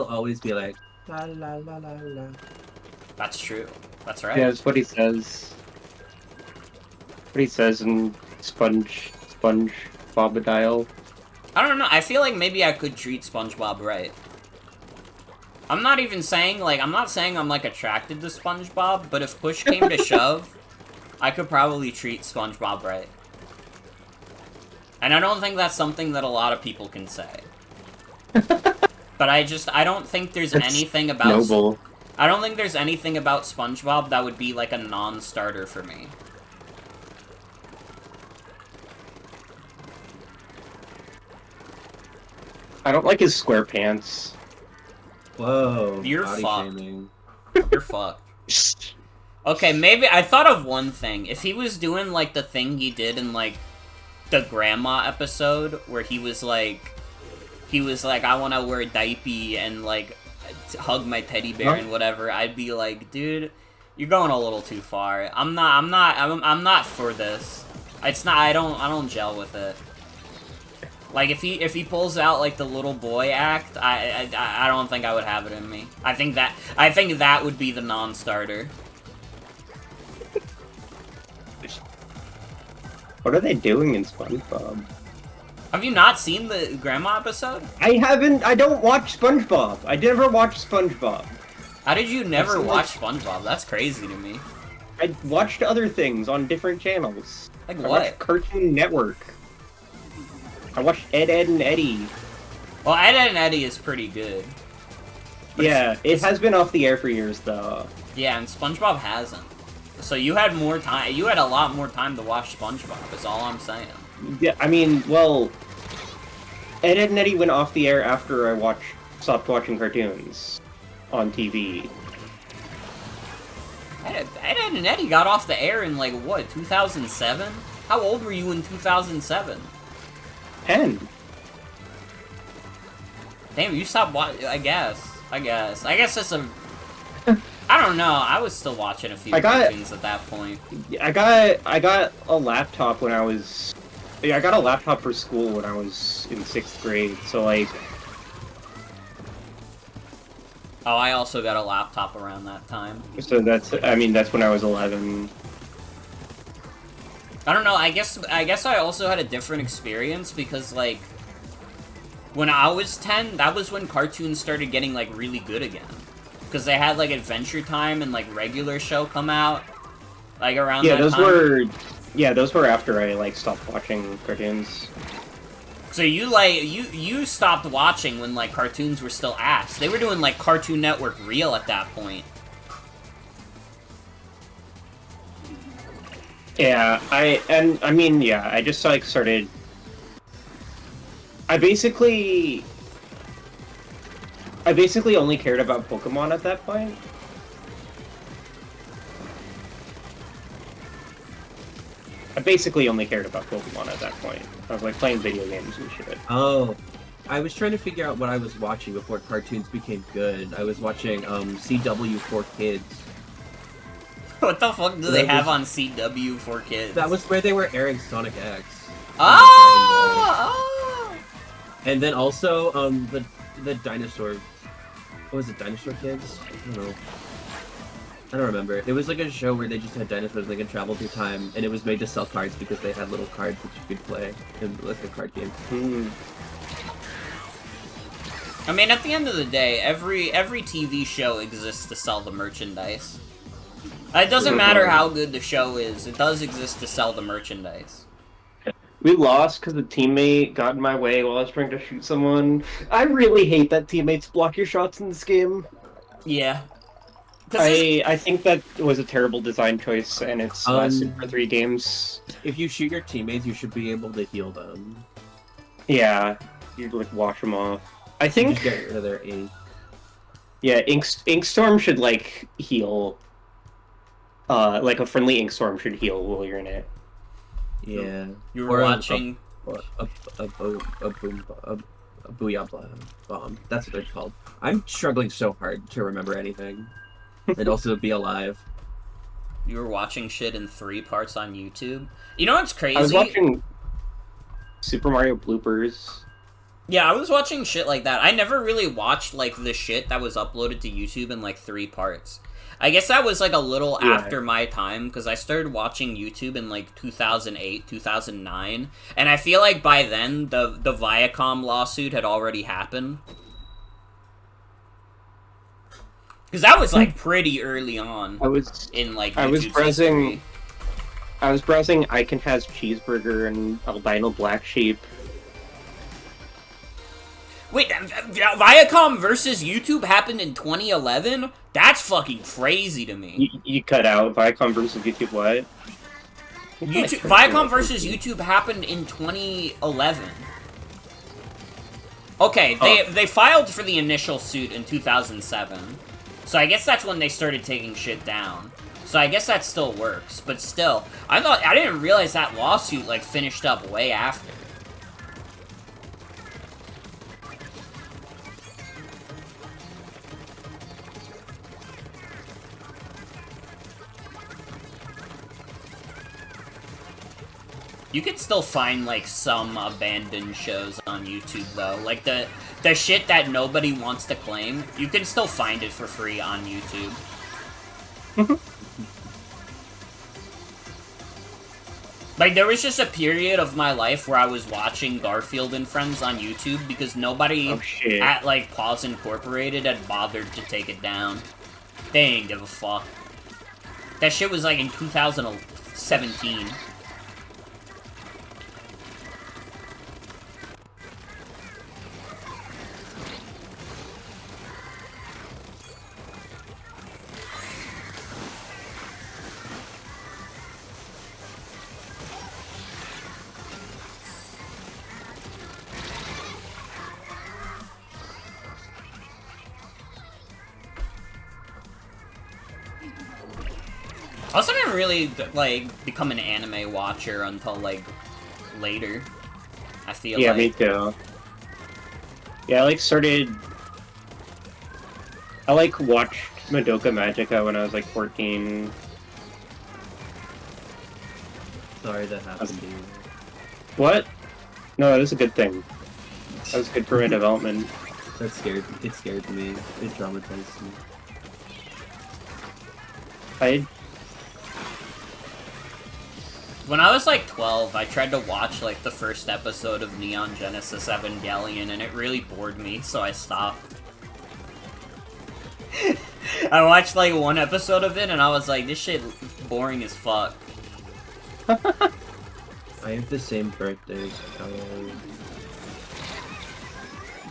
always be like la la la la la.
That's true. That's right.
Yeah, that's what he says. What he says in Sponge Bobadile.
I don't know, I feel like maybe I could treat SpongeBob right. I'm not saying I'm, like, attracted to SpongeBob, but if push came to shove, I could probably treat SpongeBob right. And I don't think that's something that a lot of people can say. But I don't think there's
That's
anything about...
noble.
I don't think there's anything about SpongeBob that would be, like, a non-starter for me.
I don't like his square pants.
Whoa.
You're
body
fucked.
shaming.
You're fucked. Okay, maybe... I thought of one thing. If he was doing, like, the thing he did in, like, the grandma episode, where he was like, I want to wear a diaper and, like, hug my teddy bear and whatever, I'd be like, dude, you're going a little too far. I'm not for this. It's not, I don't gel with it. Like, if he pulls out, like, the little boy act, I don't think I would have it in me. I think that would be the non-starter.
What are they doing in SpongeBob?
Have you not seen the grandma episode?
I don't watch SpongeBob. I never watched SpongeBob.
How did you never
seen,
watch SpongeBob? That's crazy to me.
I watched other things on different channels.
Like
I
what?
watched Cartoon Network. I watched Ed, and Eddie.
Well, Ed, and Eddie is pretty good. But
Yeah, it has been off the air for years, though.
Yeah, and SpongeBob hasn't. So you had more time. You had a lot more time to watch SpongeBob. Is all I'm saying.
Yeah, I mean, well, Ed, and Eddie went off the air after I stopped watching cartoons on TV.
Ed, and Eddie got off the air in, like, what, 2007? How old were you in 2007?
10.
Damn, you stopped watching. I guess it's a. I don't know. I was still watching a few cartoons at that point.
I got a laptop when I was. Yeah, I got a laptop for school when I was in 6th grade. So like.
Oh, I also got a laptop around that time.
So that's when I was 11.
I don't know. I guess I also had a different experience because, like, when I was 10, that was when cartoons started getting, like, really good again. Because they had, like, Adventure Time and, like, regular show come out, like, around that time.
Those were after I, like, stopped watching cartoons.
So you stopped watching when, like, cartoons were still ass. They were doing, like, Cartoon Network Real at that point.
Yeah, I just, like, started... I basically only cared about Pokemon at that point. I basically only cared about Pokemon at that point. I was, like, playing video games and shit.
Oh, I was trying to figure out what I was watching before cartoons became good. I was watching CW for Kids.
What the fuck do they have on CW for Kids?
That was where they were airing Sonic X.
Oh!
And then also the dinosaur. What was it, Dinosaur Kids? I don't know. I don't remember. It was like a show where they just had dinosaurs and they could travel through time, and it was made to sell cards because they had little cards that you could play in like a card game.
I mean, at the end of the day, every TV show exists to sell the merchandise. It doesn't matter how good the show is, it does exist to sell the merchandise.
We lost because a teammate got in my way while I was trying to shoot someone. I really hate that teammates block your shots in this game.
Yeah.
I think that was a terrible design choice, and it's lasted for 3 games.
If you shoot your teammates, you should be able to heal them.
Yeah, you like wash them off. I think
just get rid of their ink.
Yeah, Inkstorm should like heal. Like a friendly Inkstorm should heal while you're in it.
Yeah.
You were watching
a booyah bomb. That's what they're called. I'm struggling so hard to remember anything. And also be alive.
You were watching shit in 3 parts on YouTube? You know what's crazy?
I was watching Super Mario bloopers.
Yeah, I was watching shit like that. I never really watched, like, the shit that was uploaded to YouTube in, like, 3 parts. I guess that was, like, a little after my time, because I started watching YouTube in, like, 2008, 2009. And I feel like by then, the Viacom lawsuit had already happened. Because that was, like, pretty early on.
I was browsing. I was browsing Icon Has Cheeseburger and Albino Black Sheep.
Wait, Viacom versus YouTube happened in 2011? That's fucking crazy to me.
You cut out Viacom versus YouTube what?
Viacom versus YouTube happened in 2011. Okay, they filed for the initial suit in 2007. So I guess that's when they started taking shit down. So I guess that still works, but still, I didn't realize that lawsuit like finished up way after. You could still find, like, some abandoned shows on YouTube, though. Like, the shit that nobody wants to claim, you can still find it for free on YouTube. Like, there was just a period of my life where I was watching Garfield and Friends on YouTube because nobody at, like, Paws Incorporated had bothered to take it down. They didn't give a fuck. That shit was, like, in 2017. I also didn't really, like, become an anime watcher until, like, later. I feel like.
Yeah, me too. Yeah, I, like, watched Madoka Magica when I was, like, 14.
Sorry that happened to you.
What? No, that was a good thing. That was good for my development.
It scared me. It traumatized me.
When I was like 12, I tried to watch like the first episode of Neon Genesis Evangelion, and it really bored me, so I stopped. I watched like 1 episode of it, and I was like, this shit boring as fuck.
I have the same birthday as Kelly.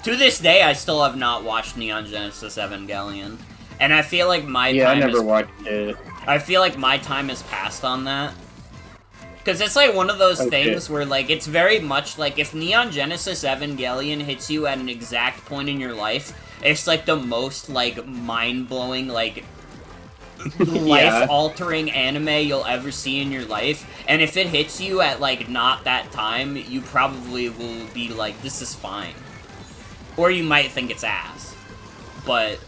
To this day, I still have not watched Neon Genesis Evangelion, and I feel like my time
I never watched it.
I feel like my time has passed on that. Because it's like one of those things where, like, it's very much like if Neon Genesis Evangelion hits you at an exact point in your life, it's like the most, like, mind-blowing, like, life-altering anime you'll ever see in your life. And if it hits you at, like, not that time, you probably will be like, this is fine. Or you might think it's ass. But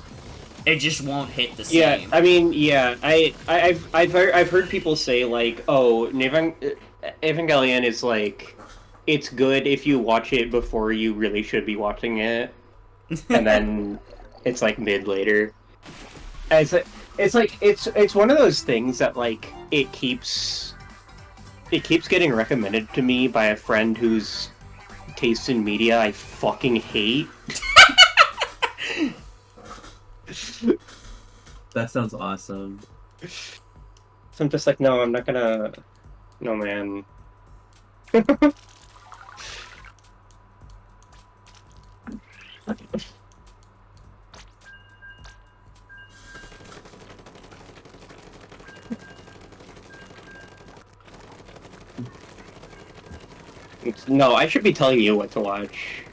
it just won't hit the same.
Yeah, I mean, yeah, I've heard people say like, oh, Evangelion is like, it's good if you watch it before you really should be watching it, and then it's like mid later. It's like it's one of those things that like it keeps getting recommended to me by a friend whose taste in media I fucking hate.
That sounds awesome.
So I'm just like, no, I'm not gonna. No, man. No, I should be telling you what to watch.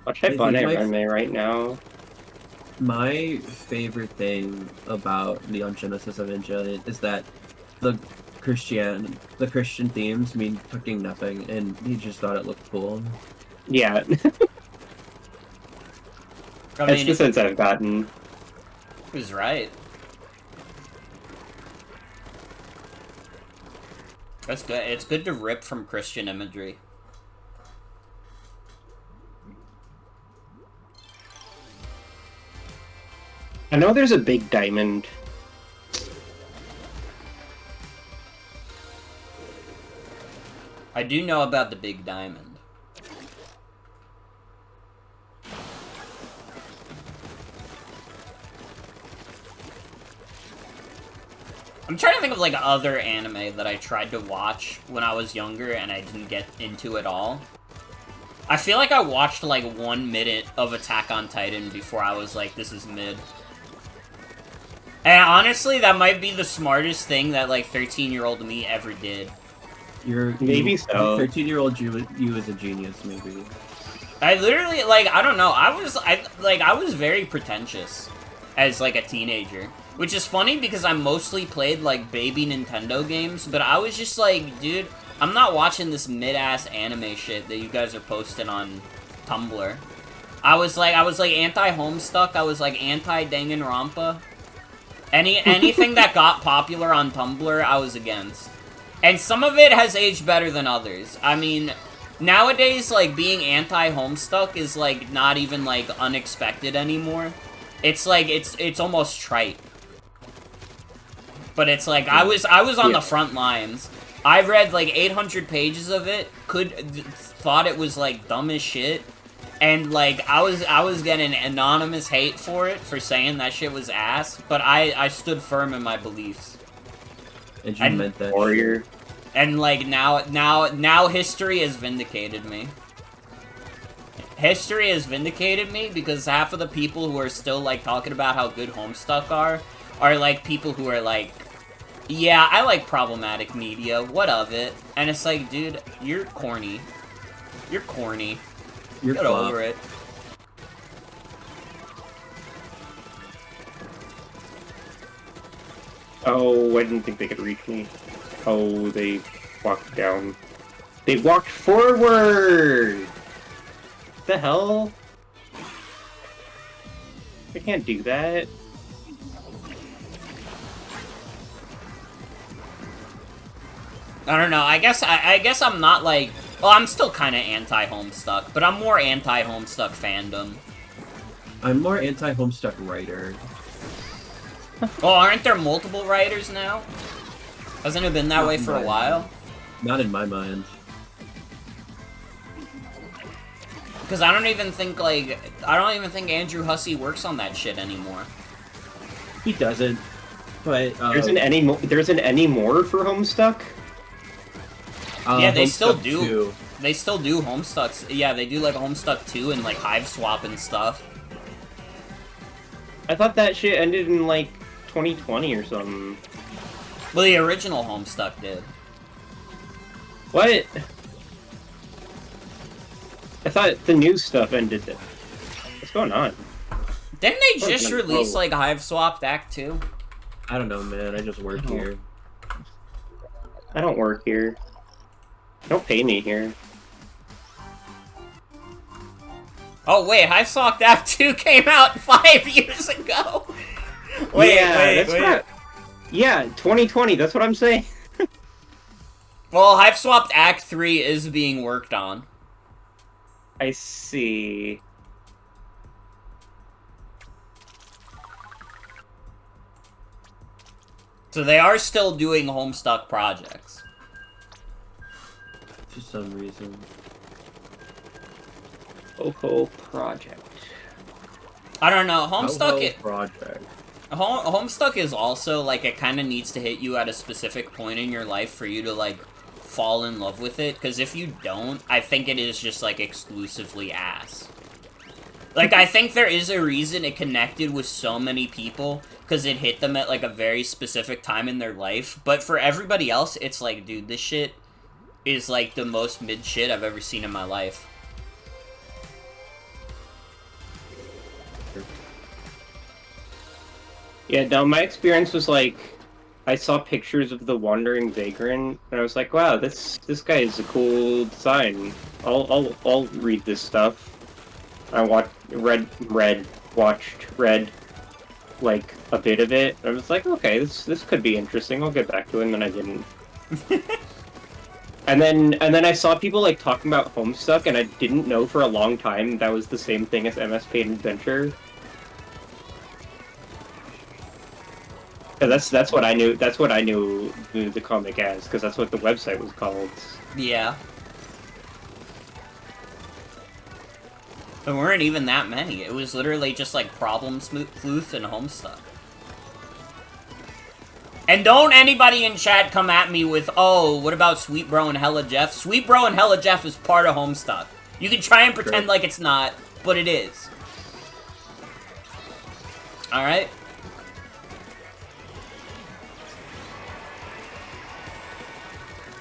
Watch that fun anime right now.
My favorite thing about Neon Genesis Evangelion is that the Christian themes mean fucking nothing, and he just thought it looked cool.
Yeah. That's the sense I've gotten.
He was right. That's good. It's good to rip from Christian imagery.
I know there's a big diamond.
I do know about the big diamond. I'm trying to think of like other anime that I tried to watch when I was younger and I didn't get into at all. I feel like I watched like 1 minute of Attack on Titan before I was like, this is mid. And honestly, that might be the smartest thing that like 13-year-old me ever did.
Maybe so.
13-year-old you is a genius, maybe.
I literally like I don't know. I was very pretentious as like a teenager. Which is funny because I mostly played, like, baby Nintendo games, but I was just like, dude, I'm not watching this mid-ass anime shit that you guys are posting on Tumblr. I was like anti-Homestuck, I was like anti-Danganronpa. Anything that got popular on Tumblr, I was against. And some of it has aged better than others. I mean, nowadays, like, being anti-Homestuck is, like, not even, like, unexpected anymore. It's like, it's almost trite. But it's like, I was on the front lines. I read like 800 pages of it, thought it was like dumb as shit, and like I was getting anonymous hate for it, for saying that shit was ass, but I stood firm in my beliefs.
And you meant that
warrior.
shit.
And like now history has vindicated me. History has vindicated me because half of the people who are still like talking about how good Homestuck are like people who are like, yeah, I like problematic media, what of it? And it's like, dude, you're corny. You're corny. Get over it.
Oh, I didn't think they could reach me. Oh, they walked down. They walked forward! What the hell? They can't do that.
I don't know, I guess I'm not like... Well, I'm still kind of anti-Homestuck, but I'm more anti-Homestuck fandom.
I'm more anti-Homestuck writer.
Well, aren't there multiple writers now? Hasn't it been that way for a while?
Not in my mind.
Because I don't even think Andrew Hussey works on that shit anymore.
He doesn't. But
there's an any more for Homestuck?
Yeah, they
Homestuck
still do.
2.
They still do Homestucks. Yeah, they do like Homestuck 2 and like Hive Swap and stuff.
I thought that shit ended in like 2020 or something.
Well, the original Homestuck did.
What? I thought the new stuff ended. What's going on?
Didn't they just release like Hive Swapped Act 2?
I don't know, man. I just work here.
I don't work here. Don't pay me here.
Oh wait, Hive Swapped Act 2 came out 5 years ago. Wait.
Yeah, 2020. That's what I'm saying.
Well, Hive Swapped Act 3 is being worked on.
I see.
So they are still doing Homestuck projects.
For some reason.
Ho Project.
I don't know. Homestuck.
Project.
Homestuck is also like it kind of needs to hit you at a specific point in your life for you to like fall in love with it. Because if you don't, I think it is just like exclusively ass. Like I think there is a reason it connected with so many people because it hit them at like a very specific time in their life. But for everybody else, it's like, dude, this shit is like the most mid shit I've ever seen in my life.
Yeah, no, my experience was like, I saw pictures of the Wandering Vagrant, and I was like, wow, this guy is a cool design. I'll read this stuff. I read like a bit of it. I was like, okay, this could be interesting. I'll get back to it, and then I didn't. and then I saw people like talking about Homestuck, and I didn't know for a long time that was the same thing as MS Paint Adventure. That's what I knew. That's what I knew the comic as, because that's what the website was called.
Yeah. There weren't even that many. It was literally just like Problem Sleuth and Homestuck. And don't anybody in chat come at me with, oh, what about Sweet Bro and Hella Jeff? Sweet Bro and Hella Jeff is part of Homestuck. You can try and pretend like it's not, but it is. Alright?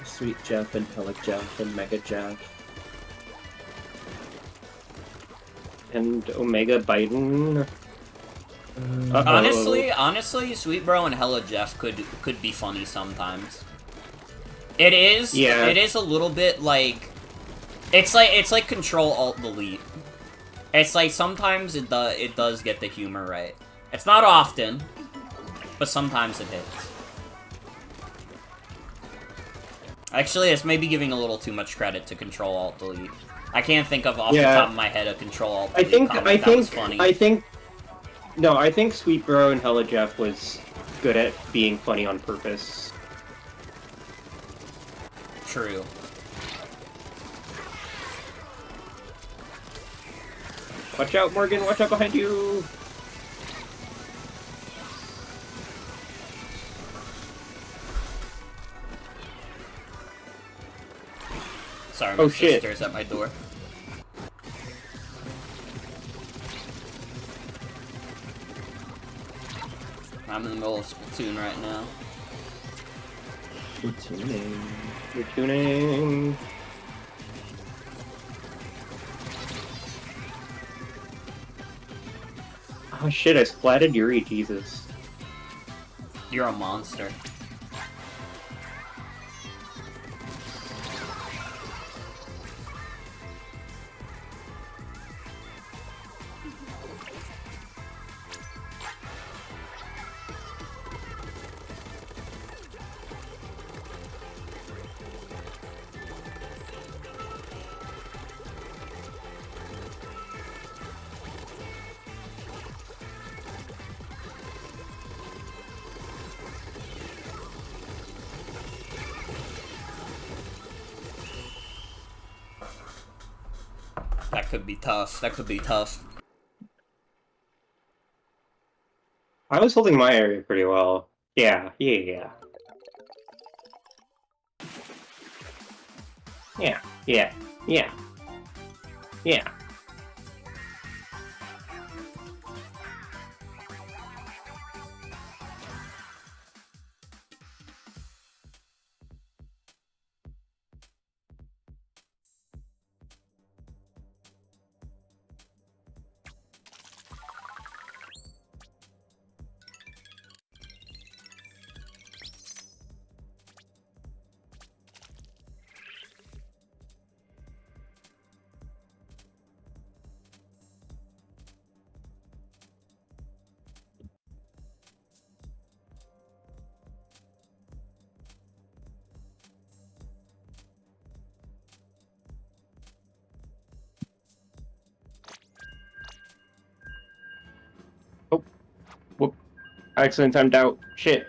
Sweet Jeff and Hella Jeff and Mega Jeff.
And Omega Biden.
Honestly, Sweet Bro and Hella Jeff could be funny sometimes. It is.
Yeah.
It is a little bit like it's like Control Alt Delete. It's like sometimes it does get the humor right. It's not often, but sometimes it hits. Actually, it's maybe giving a little too much credit to Control Alt Delete. I can't think of off the top of my head a Control Alt Delete comic that was funny.
I think Sweet Bro and Hella Jeff was good at being funny on purpose.
True.
Watch out, Morgan! Watch out behind you!
Sorry, my sister's at my door. I'm in the middle of Splatoon right now.
Platooning.
You're tuning. Oh shit, I splatted Yuri, Jesus.
You're a monster. That could be tough. That could be tough.
I was holding my area pretty well. Yeah. Yeah. I accidentally timed out. Shit.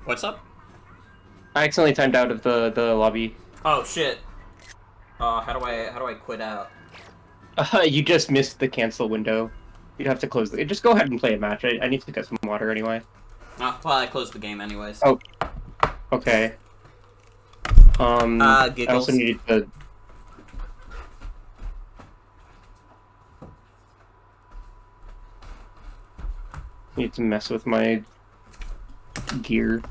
What's up?
I accidentally timed out of the lobby.
Oh shit. How do I quit out?
You just missed the cancel window. You'd have to close the. Just go ahead and play a match. I need to get some water anyway.
Oh, well, I closed the game anyways.
Oh. Okay. I
Giggles.
also needed to. Need to mess with my gear.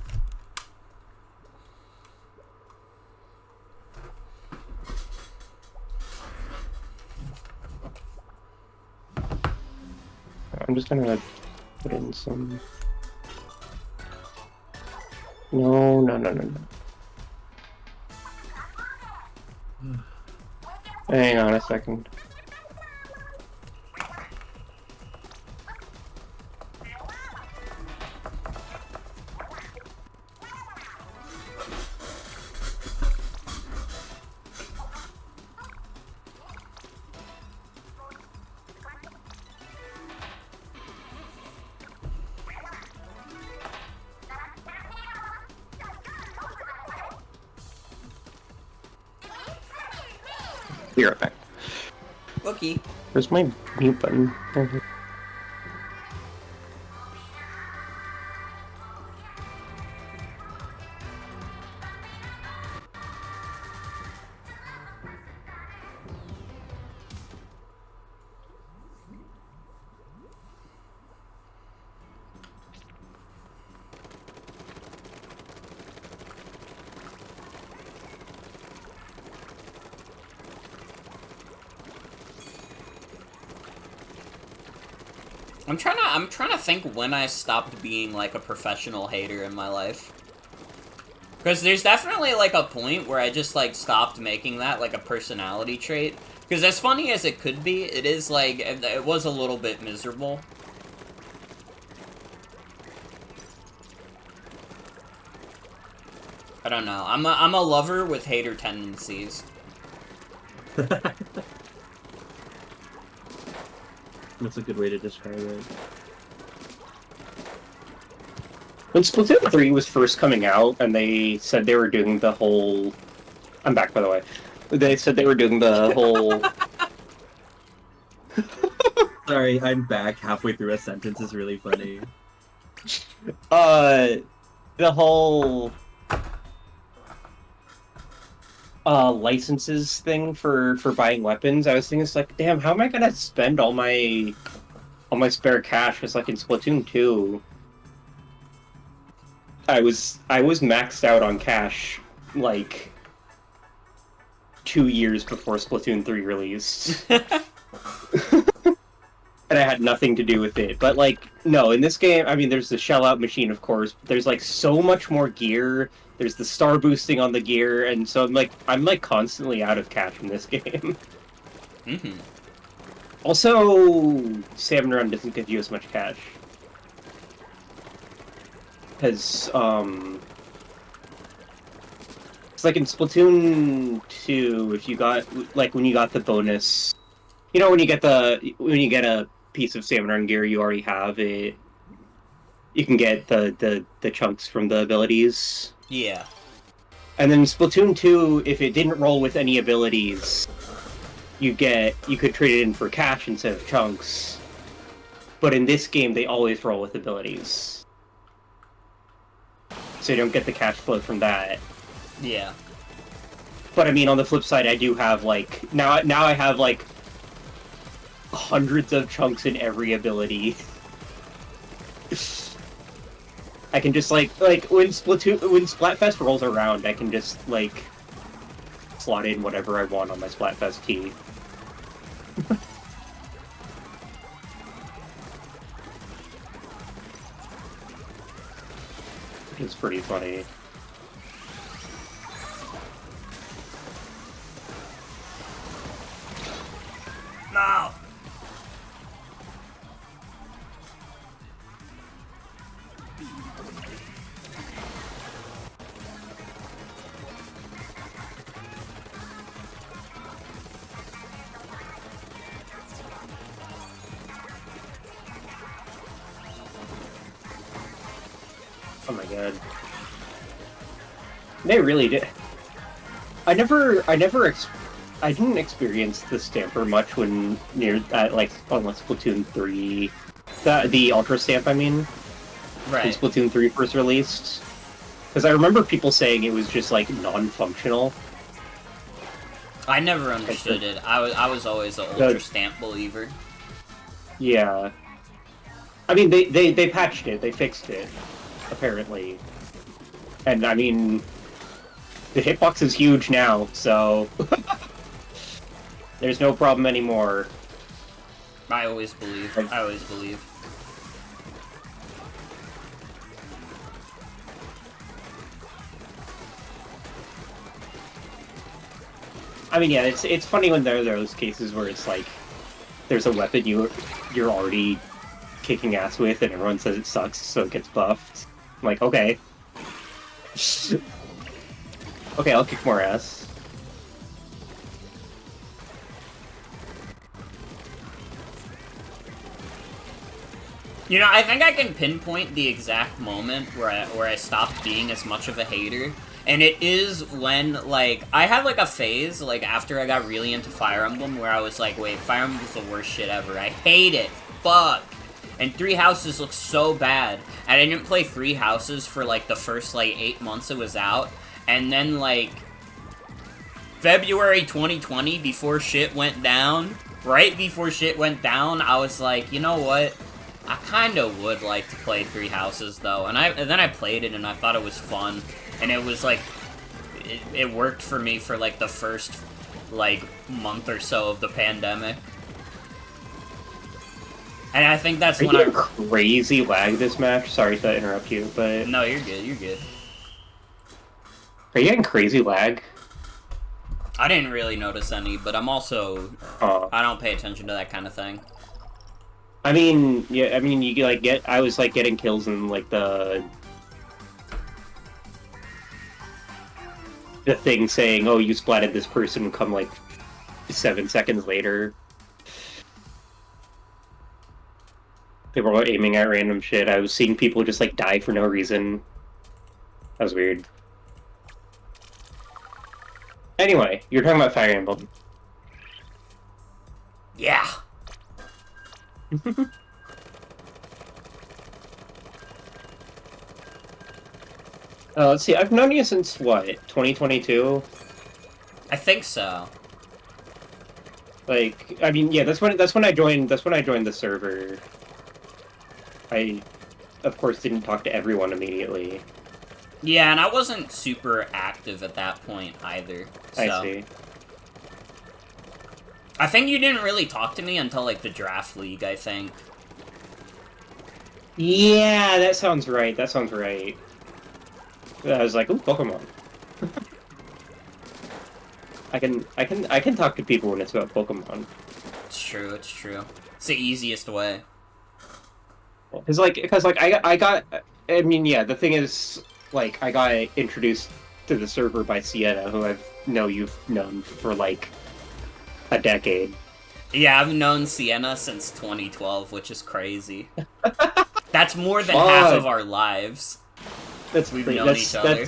I'm just gonna put in some. No. Hang on a second. Be right back.
Okay.
Where's my mute button?
I'm trying to think when I stopped being like a professional hater in my life. Because there's definitely like a point where I just like stopped making that like a personality trait. Because as funny as it could be, it is like it was a little bit miserable. I don't know. I'm a lover with hater tendencies.
That's a good way to describe it.
When Splatoon 3 was first coming out, and they said they were doing the whole... I'm back, by the way. They said they were doing the whole...
Sorry, I'm back halfway through a sentence is really funny.
The whole... licenses thing for buying weapons. I was thinking, it's like, damn, how am I gonna spend all my spare cash? Because like in Splatoon 2, I was maxed out on cash like 2 years before Splatoon 3 released. And I had nothing to do with it. But like, no, in this game, I mean, there's the shell out machine, of course. But there's like so much more gear. There's the star boosting on the gear, and so I'm like constantly out of cash in this game.
Mm-hmm.
Also, Salmon Run doesn't give you as much cash. Because, it's like in Splatoon 2, if you got, like, when you got the bonus, you know, when you get a piece of Salmon Run gear, you already have it. You can get the chunks from the abilities.
Yeah.
And then Splatoon 2, if it didn't roll with any abilities, you could trade it in for cash instead of chunks. But in this game, they always roll with abilities. So you don't get the cash flow from that.
Yeah.
But I mean, on the flip side, I do have, like... Now I have, like, hundreds of chunks in every ability. I can just, like when Splatfest rolls around, I can just, like, slot in whatever I want on my Splatfest key. Which is pretty funny.
No!
Oh my god. They really did. I didn't experience the stamper much when near like on Splatoon 3, the Ultra Stamp. I mean, when
Right.
Splatoon 3 first released, because I remember people saying it was just like non-functional.
I never understood it. I was always an Ultra Stamp believer.
Yeah. I mean, they patched it, they fixed it, apparently. And I mean, the hitbox is huge now, so there's no problem anymore.
I always believe. I always believe.
I mean, yeah, it's funny when there are those cases where it's like there's a weapon you're already kicking ass with, and everyone says it sucks, so it gets buffed. I'm like, okay. Okay, I'll kick more ass.
You know, I think I can pinpoint the exact moment where I stopped being as much of a hater. And it is when, like, I had, like, a phase, like, after I got really into Fire Emblem, where I was like, wait, Fire Emblem is the worst shit ever. I hate it. Fuck. And Three Houses looks so bad. And I didn't play Three Houses for, like, the first, like, 8 months it was out. And then, like, February 2020, before shit went down, right before shit went down, I was like, you know what? I kinda would like to play Three Houses, though. And then I played it, and I thought it was fun. And it was, like, it worked for me for, like, the first, like, month or so of the pandemic. And I think that's when
I crazy lag this match. Sorry to interrupt you, but
no, you're good. You're good.
Are you getting crazy lag?
I didn't really notice any, but I'm also I don't pay attention to that kind of thing.
I mean, yeah, I mean, you like I was like getting kills in like the thing saying, "Oh, you splatted this person," would come like 7 seconds later. People were aiming at random shit. I was seeing people just like die for no reason. That was weird. Anyway, you're talking about Fire Emblem.
Yeah.
Let's see. I've known you since what, 2022?
I think so.
Like, I mean, yeah, that's when I joined. That's when I joined the server. I, of course, didn't talk to everyone immediately.
Yeah, and I wasn't super active at that point either. So.
I see.
I think you didn't really talk to me until, like, the draft league, I think.
Yeah, that sounds right. That sounds right. I was like, ooh, Pokemon. I can talk to people when it's about Pokemon.
It's true, it's true. It's the easiest way.
Because I mean, yeah, the thing is, like, I got introduced to the server by Sienna, who you've known for, like, a decade.
Yeah, I've known Sienna since 2012, which is crazy. That's more than half of our lives. We've known each other.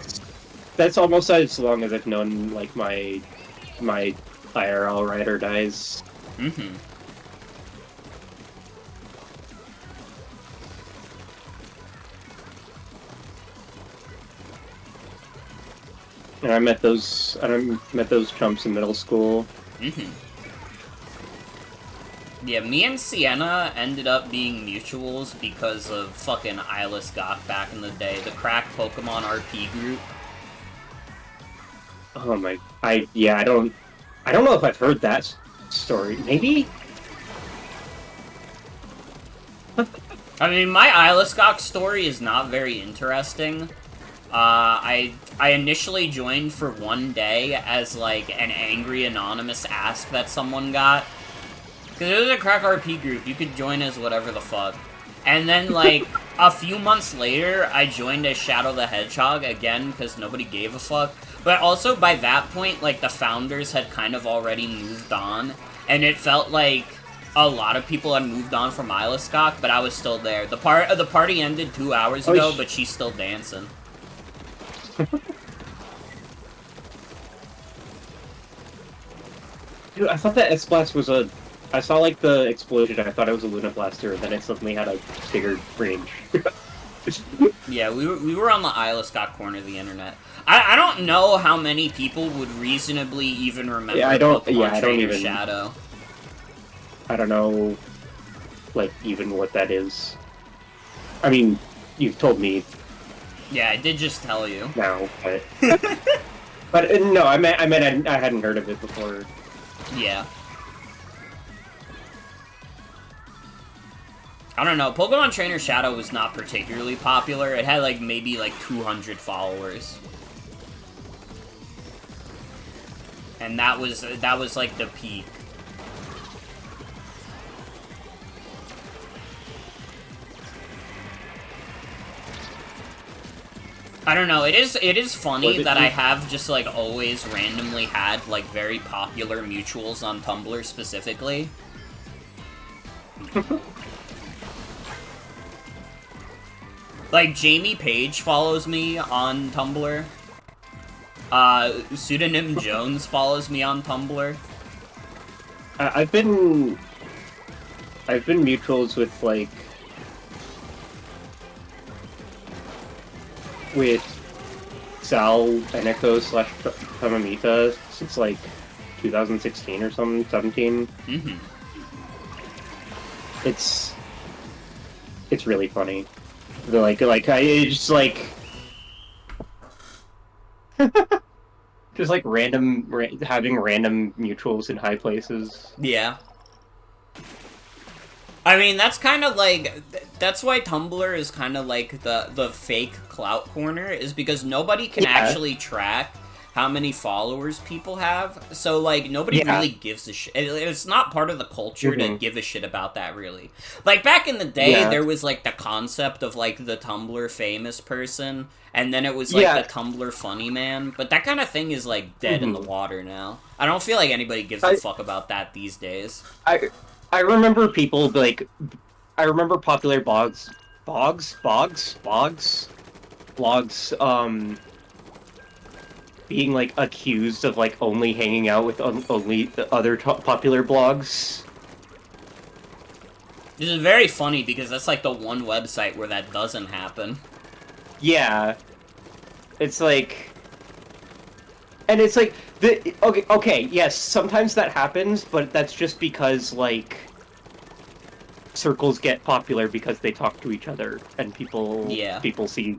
That's almost as long as I've known, like, my IRL ride or dies.
Mm-hmm.
And I met those chumps in middle school.
Mm-hmm. Yeah, me and Sienna ended up being mutuals because of fucking Isla Scott back in the day, the crack Pokemon RP group.
Oh my, I don't know if I've heard that story. Maybe?
I mean, my Isla Scott story is not very interesting. I initially joined for one day as, like, an angry anonymous ask that someone got. Because it was a crack RP group, you could join as whatever the fuck. And then, like, a few months later, I joined as Shadow the Hedgehog, again, because nobody gave a fuck. But also, by that point, like, the founders had kind of already moved on, and it felt like a lot of people had moved on from Islaskok, but I was still there. The party ended 2 hours ago, but she's still dancing.
Dude, I thought that S-Blast was a... I saw, like, the explosion, and I thought it was a Luna Blaster, and then it suddenly had a bigger range.
Yeah, we were on the Islaskok corner of the internet. I don't know how many people would reasonably even remember Pokemon Trainer Shadow.
I don't know, like, even what that is. I mean, you've told me.
Yeah, I did just tell you.
Now, but... but, no, I meant I hadn't heard of it before.
Yeah. I don't know, Pokemon Trainer Shadow was not particularly popular. It had, like, maybe, like, 200 followers. And that was, like, the peak. I don't know, it is funny that I have just, like, always randomly had, like, very popular mutuals on Tumblr specifically. Like, Jamie Page follows me on Tumblr. Pseudonym Jones follows me on Tumblr.
I've been mutuals with, like... with Sal Eneko / Tamamita since, like, 2016 or something, 17.
Mm-hmm.
It's really funny. They're like just like just like having random mutuals in high places.
Yeah. I mean, that's kind of like, that's why Tumblr is kind of like the fake clout corner, is because nobody can actually track how many followers people have, so, like, nobody really gives a shit. It's not part of the culture to give a shit about that, really. Like, back in the day, there was, like, the concept of, like, the Tumblr famous person, and then it was, like, the Tumblr funny man, but that kind of thing is, like, dead in the water now. I don't feel like anybody gives a fuck about that these days.
I remember people, like, I remember popular blogs, being, like, accused of, like, only hanging out with only the other popular blogs.
This is very funny, because that's, like, the one website where that doesn't happen.
Yeah. It's, like... And it's, like... Okay, yes, sometimes that happens, but that's just because, like... circles get popular because they talk to each other, and people see...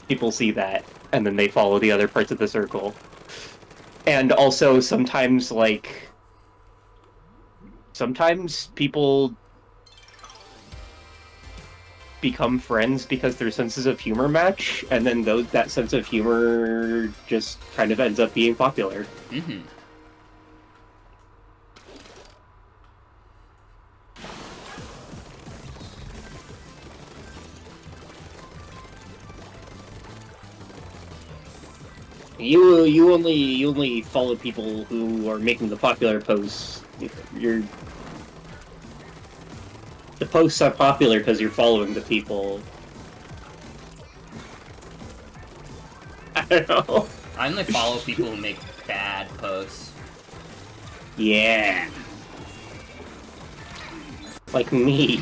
people see that, and then they follow the other parts of the circle. And also, sometimes, like... sometimes people become friends because their senses of humor match, and then that sense of humor just kind of ends up being popular.
Mm-hmm.
You only follow people who are making the popular posts. The posts are popular because you're following the people. I don't know.
I only follow people who make bad posts.
Yeah. Like me.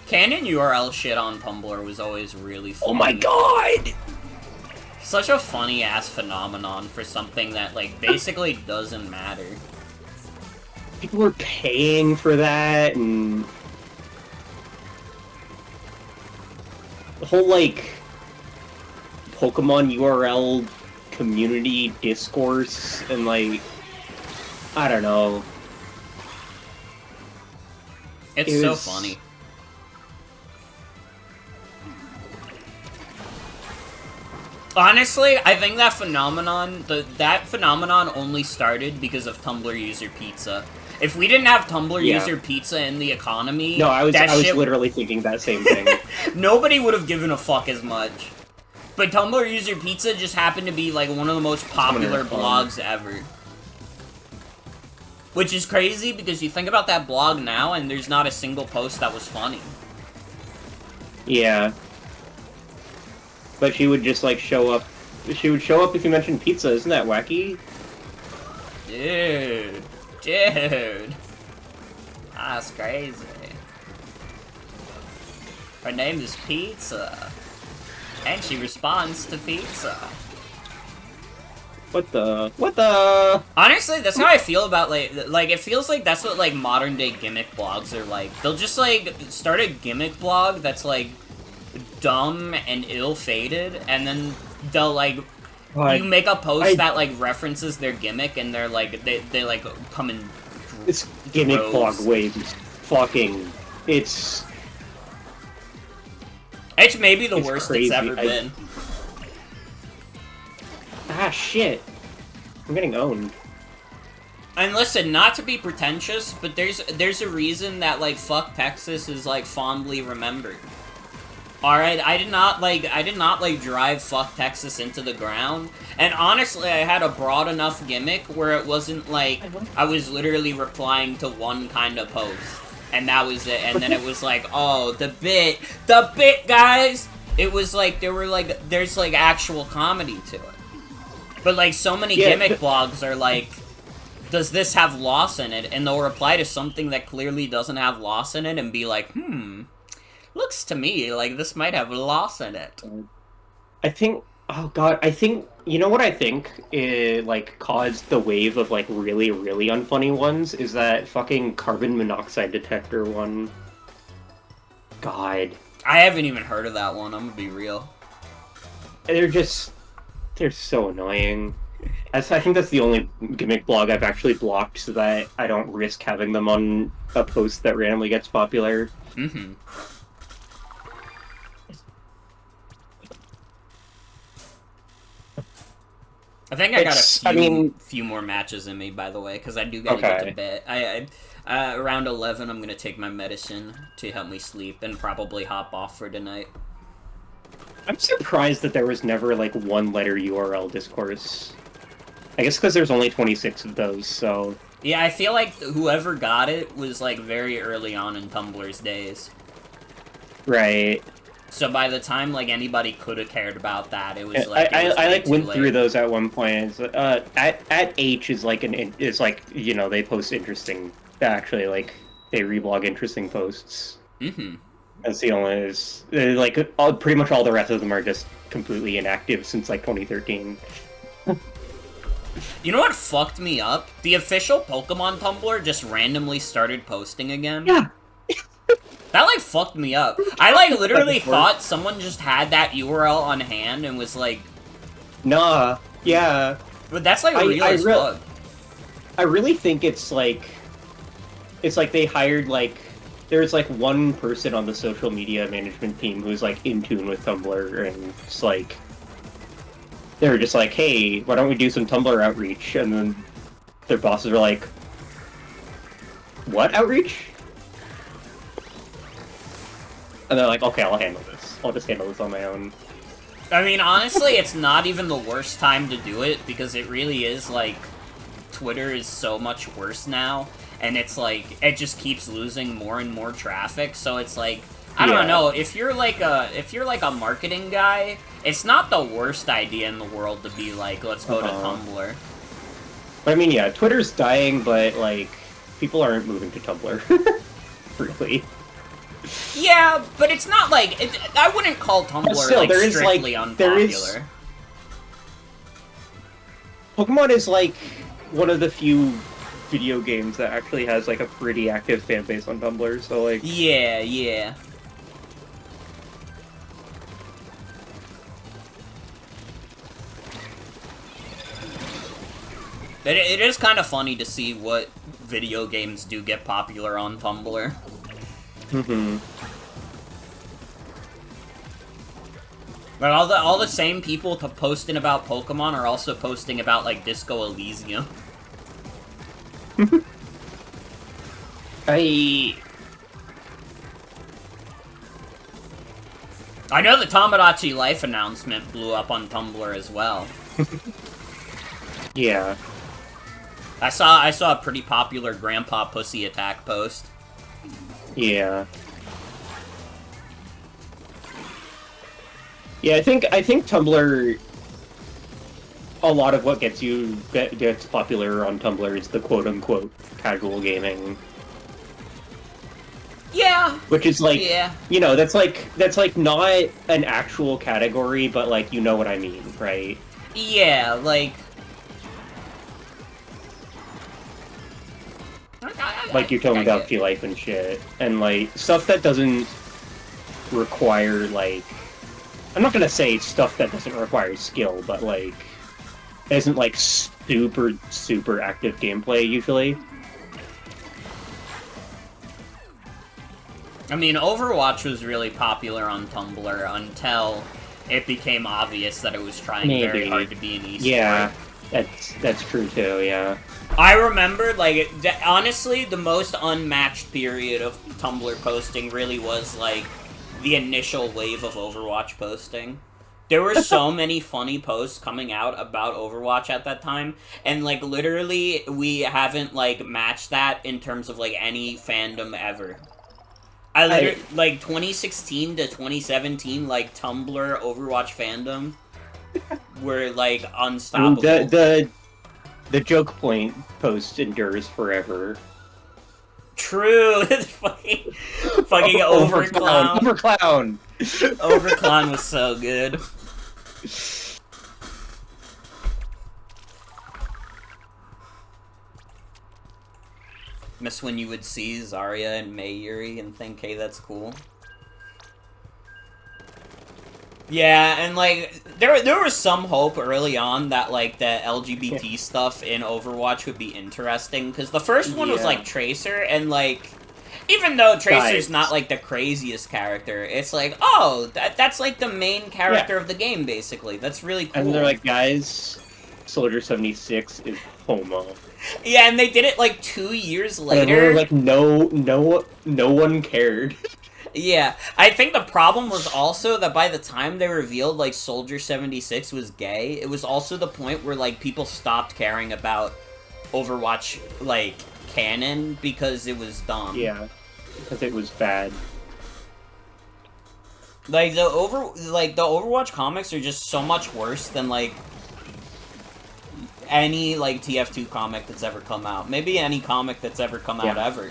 Canon URL shit on Tumblr was always really funny.
Oh my god!
Such a funny-ass phenomenon for something that, like, basically doesn't matter.
People are paying for that, and... the whole, like... Pokemon URL community discourse, and, like... I don't know.
It's so funny. Honestly, I think that phenomenon only started because of Tumblr user pizza. If we didn't have Tumblr user pizza in the economy,
no, I was literally thinking that same thing.
Nobody would have given a fuck as much. But Tumblr user pizza just happened to be like one of the most popular blogs ever. Which is crazy because you think about that blog now and there's not a single post that was funny.
Yeah. But she would just, like, show up. She would show up if you mentioned pizza. Isn't that wacky?
Dude. That's crazy. Her name is Pizza. And she responds to pizza.
What the?
Honestly, that's how I feel about, like, it feels like that's what, like, modern-day gimmick blogs are like. They'll just, like, start a gimmick blog that's, like, dumb and ill-fated, and then they'll, like, you make a post that, like, references their gimmick, and they're, like, they like, come in
This gimmick blog wave is fucking... It's
maybe the worst
crazy.
it's ever been.
Ah, shit. I'm getting owned.
And listen, not to be pretentious, but there's a reason that, like, fuck Texas is, like, fondly remembered. Alright, I did not, like, drive fuck Texas into the ground. And honestly, I had a broad enough gimmick where it wasn't, like, I was literally replying to one kind of post. And that was it. And then it was like, oh, the bit, guys! It was like, there's, like, actual comedy to it. But, like, so many gimmick blogs are like, does this have loss in it? And they'll reply to something that clearly doesn't have loss in it and be like, looks to me like this might have loss in it.
I think, oh god, you know what I think it, like, caused the wave of, like, really, really unfunny ones? Is that fucking carbon monoxide detector one. God.
I haven't even heard of that one, I'm gonna be real.
They're so annoying. I think that's the only gimmick blog I've actually blocked so that I don't risk having them on a post that randomly gets popular.
Mm-hmm. I think I got a few more matches in me, by the way, because I do gotta get to bed. Around 11, I'm gonna take my medicine to help me sleep and probably hop off for tonight.
I'm surprised that there was never, like, one-letter URL discourse. I guess because there's only 26 of those, so...
Yeah, I feel like whoever got it was, like, very early on in Tumblr's days.
Right.
So by the time, like, anybody could have cared about that, it was, like,
I went through those at one point. At H is, like, you know, they post interesting... Actually, like, they reblog interesting posts.
Mm-hmm.
That's the only like pretty much all the rest of them are just completely inactive since like 2013.
You know what fucked me up? The official Pokemon Tumblr just randomly started posting again.
Yeah.
That like fucked me up. I like literally thought someone just had that URL on hand and was like,
nah, yeah.
But that's like real as fuck.
I really think it's like they hired like. There's, like, one person on the social media management team who's, like, in tune with Tumblr, and it's, like... They were just like, hey, why don't we do some Tumblr outreach? And then their bosses were like, what outreach? And they're like, okay, I'll handle this. I'll just handle this on my own.
I mean, honestly, it's not even the worst time to do it, because it really is, like... Twitter is so much worse now. And it's like, it just keeps losing more and more traffic, so it's like, I don't know, if you're like a marketing guy, it's not the worst idea in the world to be like, let's go to Tumblr.
But I mean, yeah, Twitter's dying, but like, people aren't moving to Tumblr. Really.
Yeah, but it's not like, I wouldn't call Tumblr
still,
like strictly unpopular.
Pokemon is like one of the few video games that actually has like a pretty active fan base on Tumblr, so like...
Yeah. It is kind of funny to see what video games do get popular on Tumblr.
Mm-hmm.
But all the same people posting about Pokemon are also posting about, like, Disco Elysium. I know the Tamagotchi Life announcement blew up on Tumblr as well.
Yeah.
I saw a pretty popular Grandpa Pussy Attack post.
Yeah. Yeah, I think Tumblr. A lot of what gets popular on Tumblr is the quote unquote casual gaming.
Yeah.
Which is like,
yeah.
You know, that's like not an actual category, but like you know what I mean, right?
Yeah, like.
Like you're talking about G-Life and shit, and like stuff that doesn't require like. I'm not gonna say stuff that doesn't require skill, but like isn't like super active gameplay usually.
I mean, Overwatch was really popular on Tumblr until it became obvious that it was trying very hard to be an esport.
Yeah, that's true too. Yeah.
I remember, like, honestly, the most unmatched period of Tumblr posting really was, like, the initial wave of Overwatch posting. There were so many funny posts coming out about Overwatch at that time, and, like, literally, we haven't, like, matched that in terms of, like, any fandom ever. Like, 2016 to 2017, like, Tumblr Overwatch fandom were, like, unstoppable.
The joke point post endures forever.
True. fucking Overclown.
Overclown.
Overclown was so good. Miss when you would see Zarya and Mayuri and think, hey, that's cool. Yeah, and, like, there was some hope early on that, like, the LGBT stuff in Overwatch would be interesting, because the first one was, like, Tracer, and, like, even though Tracer's not, like, the craziest character, it's like, oh, that's, like, the main character of the game, basically. That's really cool.
And they're like, guys, Soldier 76 is homo.
Yeah, and they did it, like, 2 years later.
And like, no one cared.
Yeah, I think the problem was also that by the time they revealed, like, Soldier 76 was gay, it was also the point where, like, people stopped caring about Overwatch, like, canon because it was dumb.
Yeah, because it was bad.
Like, the Overwatch comics are just so much worse than, like, any, like, TF2 comic that's ever come out. Maybe any comic that's ever come out ever.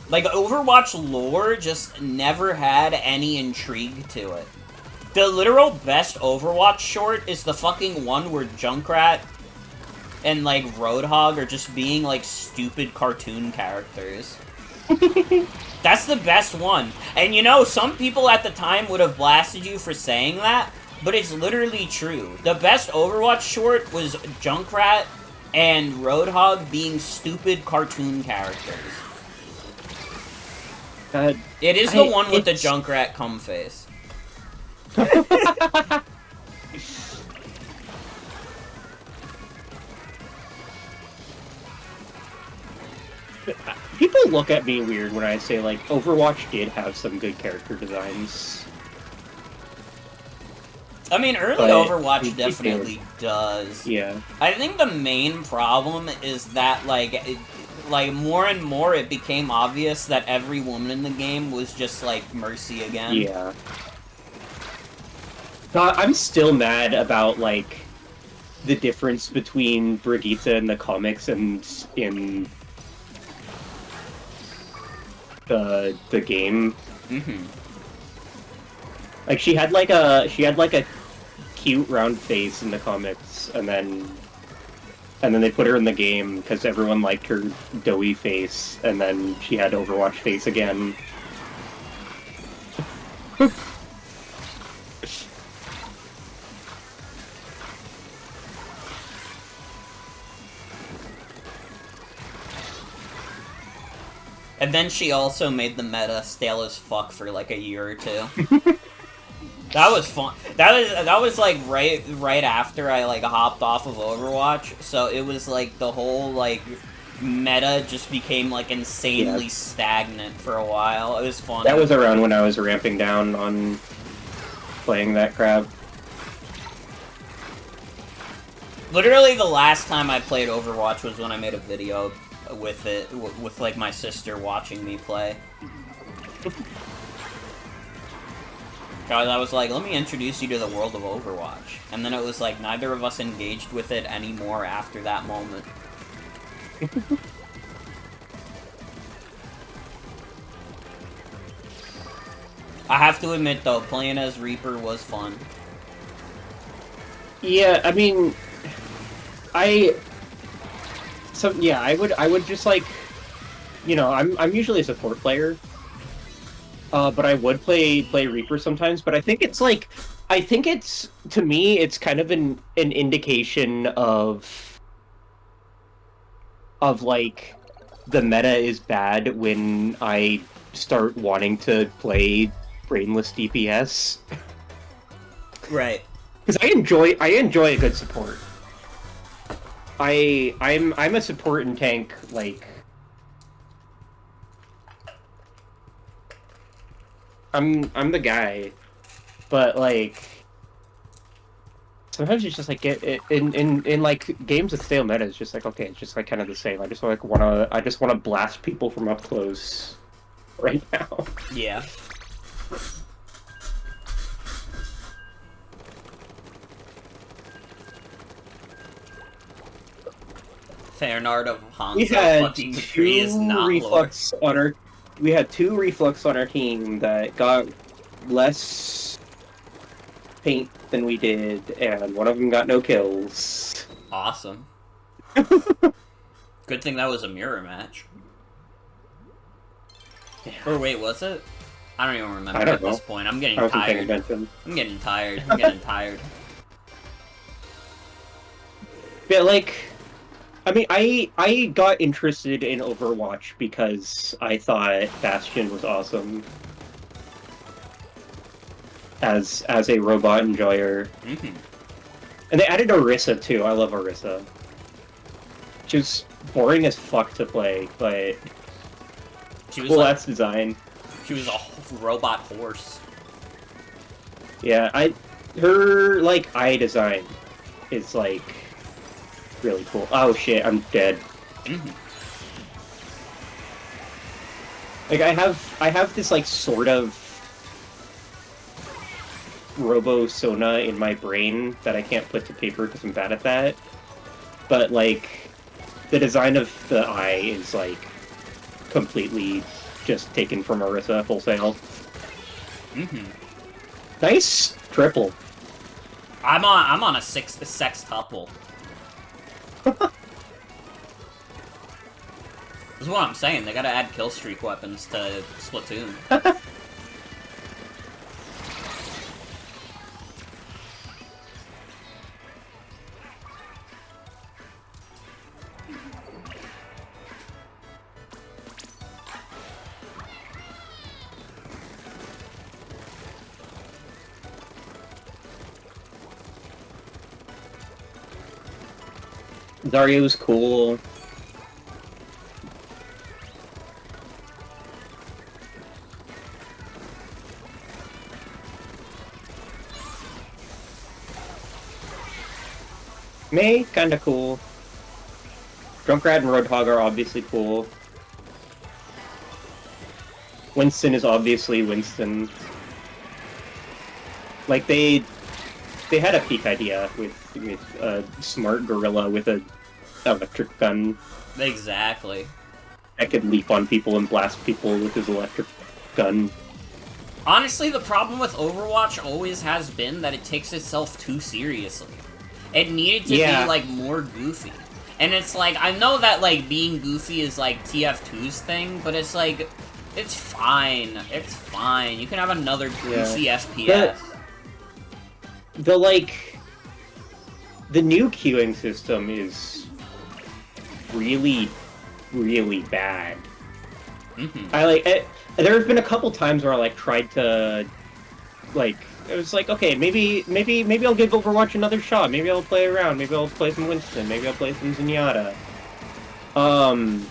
Like, Overwatch lore just never had any intrigue to it. The literal best Overwatch short is the fucking one where Junkrat and, like, Roadhog are just being, like, stupid cartoon characters. That's the best one. And, you know, some people at the time would have blasted you for saying that, but it's literally true. The best Overwatch short was Junkrat and Roadhog being stupid cartoon characters. It is the one with the Junkrat cum face.
People look at me weird when I say, like, Overwatch did have some good character designs.
I mean, early Overwatch definitely does.
Yeah.
I think the main problem is that, like, more and more it became obvious that every woman in the game was just, like, Mercy again.
Yeah. I'm still mad about, like, the difference between Brigitte in the comics and in the game.
Mm-hmm.
Like, she had like a cute round face in the comics, and then they put her in the game because everyone liked her doughy face, and then she had Overwatch face again.
And then she also made the meta stale as fuck for, like, a year or two. That was fun. That was like right after I, like, hopped off of Overwatch, so it was like the whole, like, meta just became, like, insanely stagnant for a while. It was fun.
That was around when I was ramping down on playing that crap.
Literally, the last time I played Overwatch was when I made a video with it, with like my sister watching me play. Guys, I was like, let me introduce you to the world of Overwatch. And then it was like, neither of us engaged with it anymore after that moment. I have to admit, though, playing as Reaper was fun.
Yeah, I mean, I would just like, you know, I'm usually a support player, but I would play Reaper sometimes. But I think it's like, to me, it's kind of an indication of like the meta is bad when I start wanting to play brainless DPS.
Right.
Because I enjoy a good support. I'm a support and tank, like, I'm the guy, but like sometimes it's just like in like games with stale meta, it's just like, okay, it's just like kind of the same. I just wanna blast people from up close right now.
Yeah. Fairnard of
We
Hanzo
had
fucking McCree is not
reflux on our. We had 2 reflux on our team that got less paint than we did, and one of them got no kills.
Awesome. Good thing that was a mirror match.
Yeah.
Or wait, was it? I don't even remember
I don't
at
know.
this point. I'm getting
I wasn't paying
tired.
attention.
I'm getting tired. I'm getting tired.
Yeah, like, I mean, I got interested in Overwatch because I thought Bastion was awesome as a robot enjoyer.
Mm-hmm.
And they added Orisa too. I love Orisa. She was boring as fuck to play, but
She was
cool
like,
ass design.
she was a robot horse.
Yeah, her like eye design is like really cool. Oh shit, I'm dead.
Mm-hmm.
Like I have this like sort of robo-sona in my brain that I can't put to paper because I'm bad at that. But like the design of the eye is like completely just taken from Orisa wholesale.
Mm-hmm.
Nice triple.
I'm on a sextuple. This is what I'm saying. They gotta add kill streak weapons to Splatoon.
Zarya's cool. May, kinda cool. Drunkrat and Roadhog are obviously cool. Winston is obviously Winston. Like, they had a peak idea with a smart gorilla with a electric gun
Exactly.
that could leap on people and blast people with his electric gun.
Honestly, the problem with Overwatch always has been that it takes itself too seriously. It needed to be, like, more goofy. And it's like, I know that, like, being goofy is, like, TF2's thing, but it's like, it's fine. It's fine. You can have another goofy FPS.
The new queuing system is really, really bad.
Mm-hmm.
I like it. There have been a couple times where I like tried to, like, it was like, okay, maybe I'll give Overwatch another shot. Maybe I'll play around. Maybe I'll play some Winston. Maybe I'll play some Zenyatta. And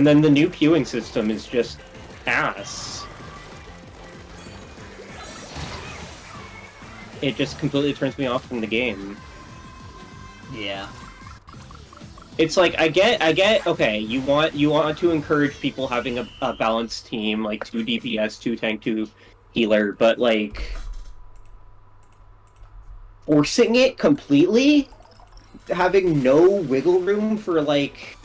then the new queuing system is just ass. It just completely turns me off from the game.
Yeah.
It's like I get. Okay, you want to encourage people having a balanced team, like 2 DPS, 2 tank, 2 healer, but like forcing it completely, having no wiggle room for like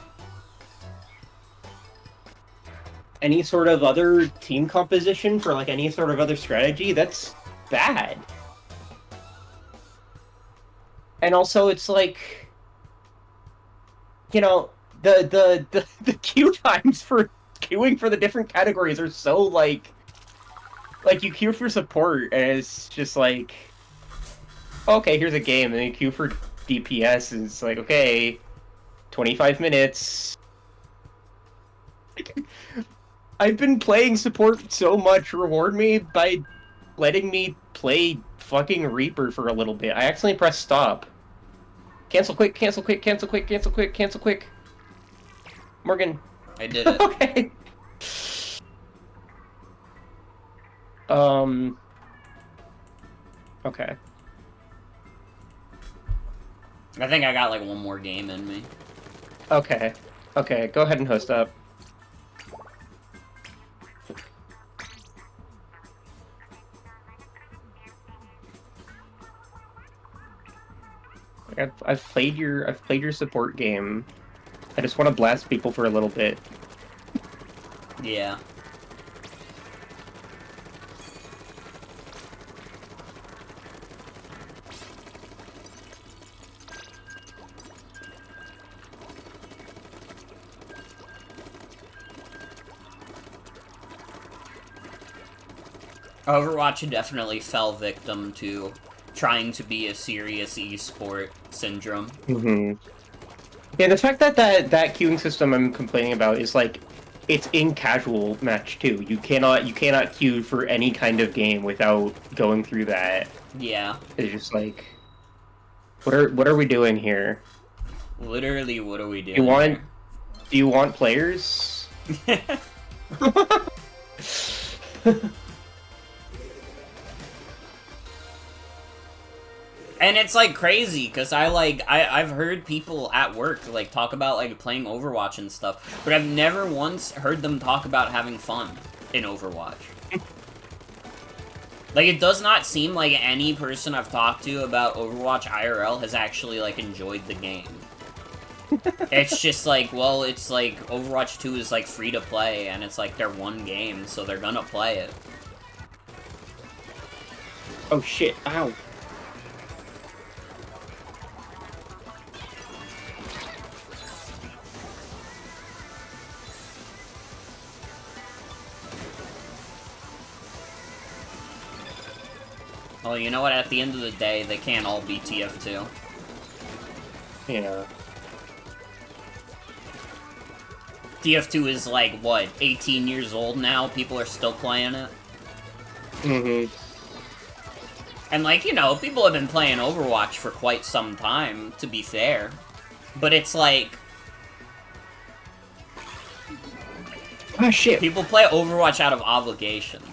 any sort of other team composition, for like any sort of other strategy, that's bad. And also, it's like, you know, the queue times for queuing for the different categories are so like you queue for support and it's just like, okay, here's a game, and then you queue for DPS and it's like, okay, 25 minutes. I've been playing support so much. Reward me by letting me play fucking Reaper for a little bit. I accidentally pressed stop. Cancel quick, cancel quick, cancel quick, cancel quick, cancel quick. Morgan.
I did it.
Okay. Okay.
I think I got like one more game in me.
Okay. Okay, go ahead and host up. I've played your support game. I just want to blast people for a little bit.
Yeah. Overwatch definitely fell victim to trying to be a serious esport syndrome.
Mm-hmm. Yeah, the fact that queuing system I'm complaining about is like, it's in casual match too. You cannot queue for any kind of game without going through that.
Yeah.
It's just like, what are we doing here?
Literally, what are we doing?
Do you want players?
Here? And it's like crazy because I've heard people at work like talk about like playing Overwatch and stuff, but I've never once heard them talk about having fun in Overwatch. Like, it does not seem like any person I've talked to about Overwatch IRL has actually like enjoyed the game. It's just like, well, it's like Overwatch 2 is like free to play and it's like their one game, so they're gonna play it.
Oh shit, ow.
Well, you know what? At the end of the day, they can't all be TF2.
Yeah.
TF2 is like, what, 18 years old now? People are still playing it?
Mm-hmm.
And like, you know, people have been playing Overwatch for quite some time, to be fair. But it's like...
Ah, shit.
People play Overwatch out of obligation.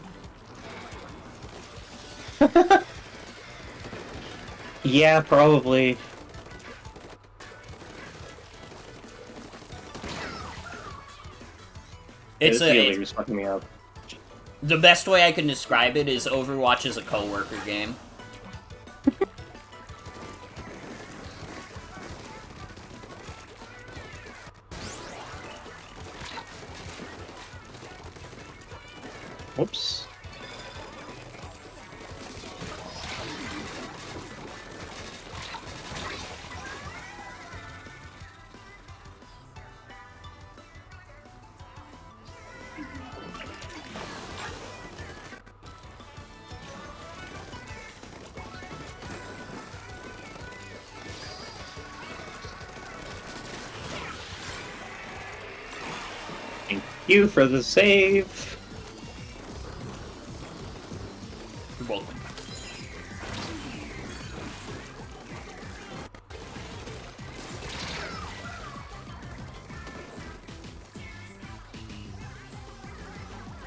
Yeah, probably.
It's
it's fucking me up.
The best way I can describe it is Overwatch is a coworker game.
Whoops. Thank you for the save.
You're welcome.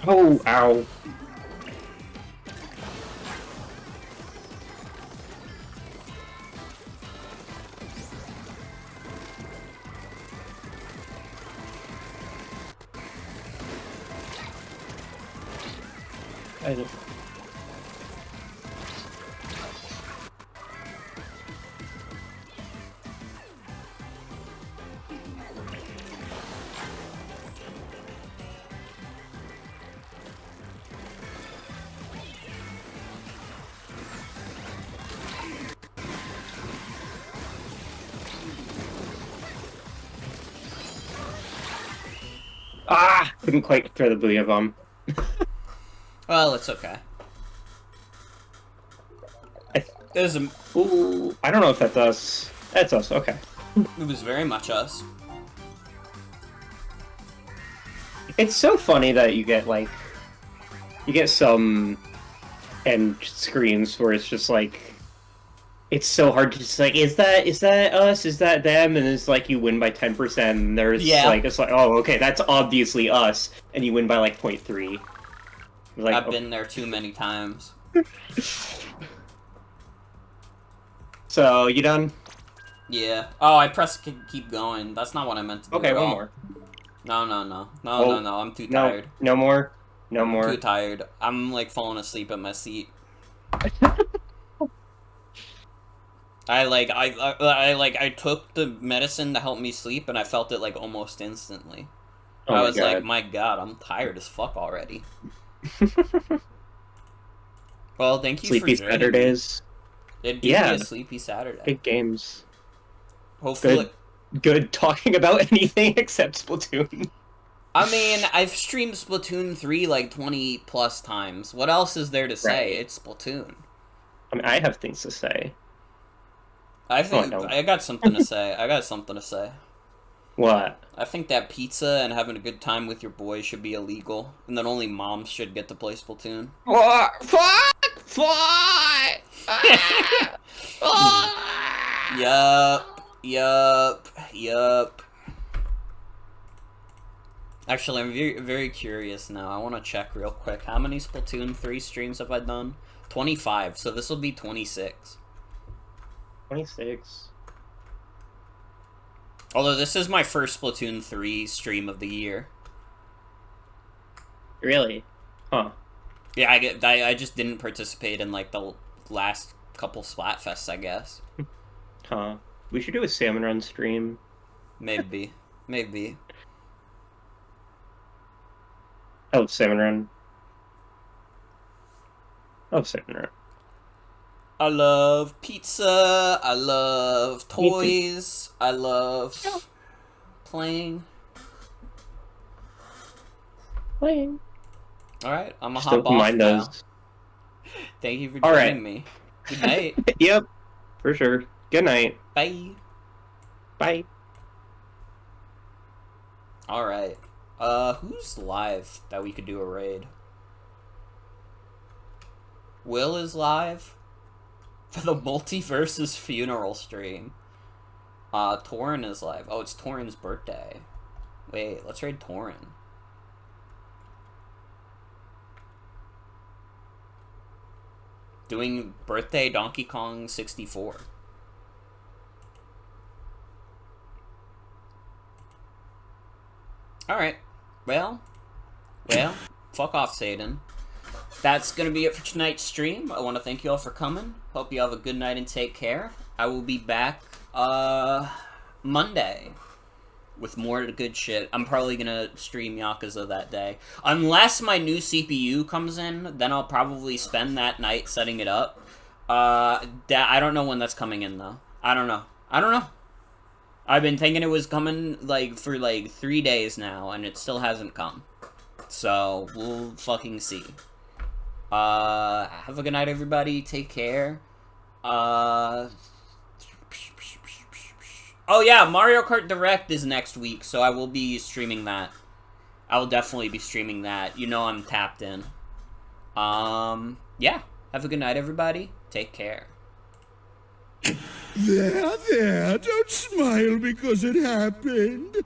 Oh, ow. I don't... Ah! Couldn't quite throw the Booyah Bomb.
Well, it's okay. It
Ooh, I don't know if that's us. That's us, okay.
was very much us.
It's so funny that you get, like... You get some end screens where it's just like... It's so hard to just like, is that us? Is that them? And it's like you win by 10%. And there's like, it's like, oh, okay, that's obviously us. And you win by like 0.3. Like,
I've been there too many times.
So, you done?
Yeah. Oh, I pressed keep going. That's not what I meant to do.
Okay, one more.
No. I'm too tired.
No more. No
I'm
more.
too tired. I'm like falling asleep at my seat. I took the medicine to help me sleep, and I felt it like almost instantly.
Oh
I
my
was
God.
like, my God, I'm tired as fuck already. Well, thank you
Sleepy
for joining
Saturdays.
me. It'd be a sleepy Saturday.
Big games.
Hopefully.
Good talking about anything except Splatoon.
I mean, I've streamed Splatoon 3 like 20 plus times. What else is there to say?
Right.
It's Splatoon.
I mean, I have things to say.
I think
No, I don't.
I got something to say.
What?
I think that pizza and having a good time with your boys should be illegal, and that only moms should get to play Splatoon.
What? Fuck!
Yup. Actually, I'm very, very curious now. I want to check real quick. How many Splatoon 3 streams have I done? 25, so this will be 26.
26.
Although this is my first Splatoon 3 stream of the year.
Really? Huh.
Yeah, I just didn't participate in like the last couple Splatfests, I guess.
Huh. We should do a Salmon Run stream.
Maybe.
Oh, Salmon Run. Oh, Salmon Run.
I love pizza. I love toys. I love playing. Alright, I'm a hop off now. Thank you for joining me. Good night.
Yep, for sure. Good night.
Bye.
Bye.
Alright. Who's live that we could do a raid? Will is live for the Multiverse's funeral stream. Torin is live. Oh, it's Torin's birthday. Wait, let's raid Torin. Doing birthday Donkey Kong 64. Alright. Well, fuck off, Satan. That's gonna be it for tonight's stream. I want to thank you all for coming. Hope you have a good night and take care. I will be back, Monday with more good shit. I'm probably gonna stream Yakuza that day. Unless my new CPU comes in, then I'll probably spend that night setting it up. I don't know when that's coming in, though. I don't know. I've been thinking it was coming, like, for, like, 3 days now, and it still hasn't come. So, we'll fucking see. Have a good night, everybody. Take care. Oh, yeah, Mario Kart Direct is next week, so I will be streaming that. I will definitely be streaming that. You know I'm tapped in. Yeah. Have a good night, everybody. Take care.
There, don't smile because it happened.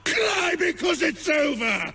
Cry because it's over!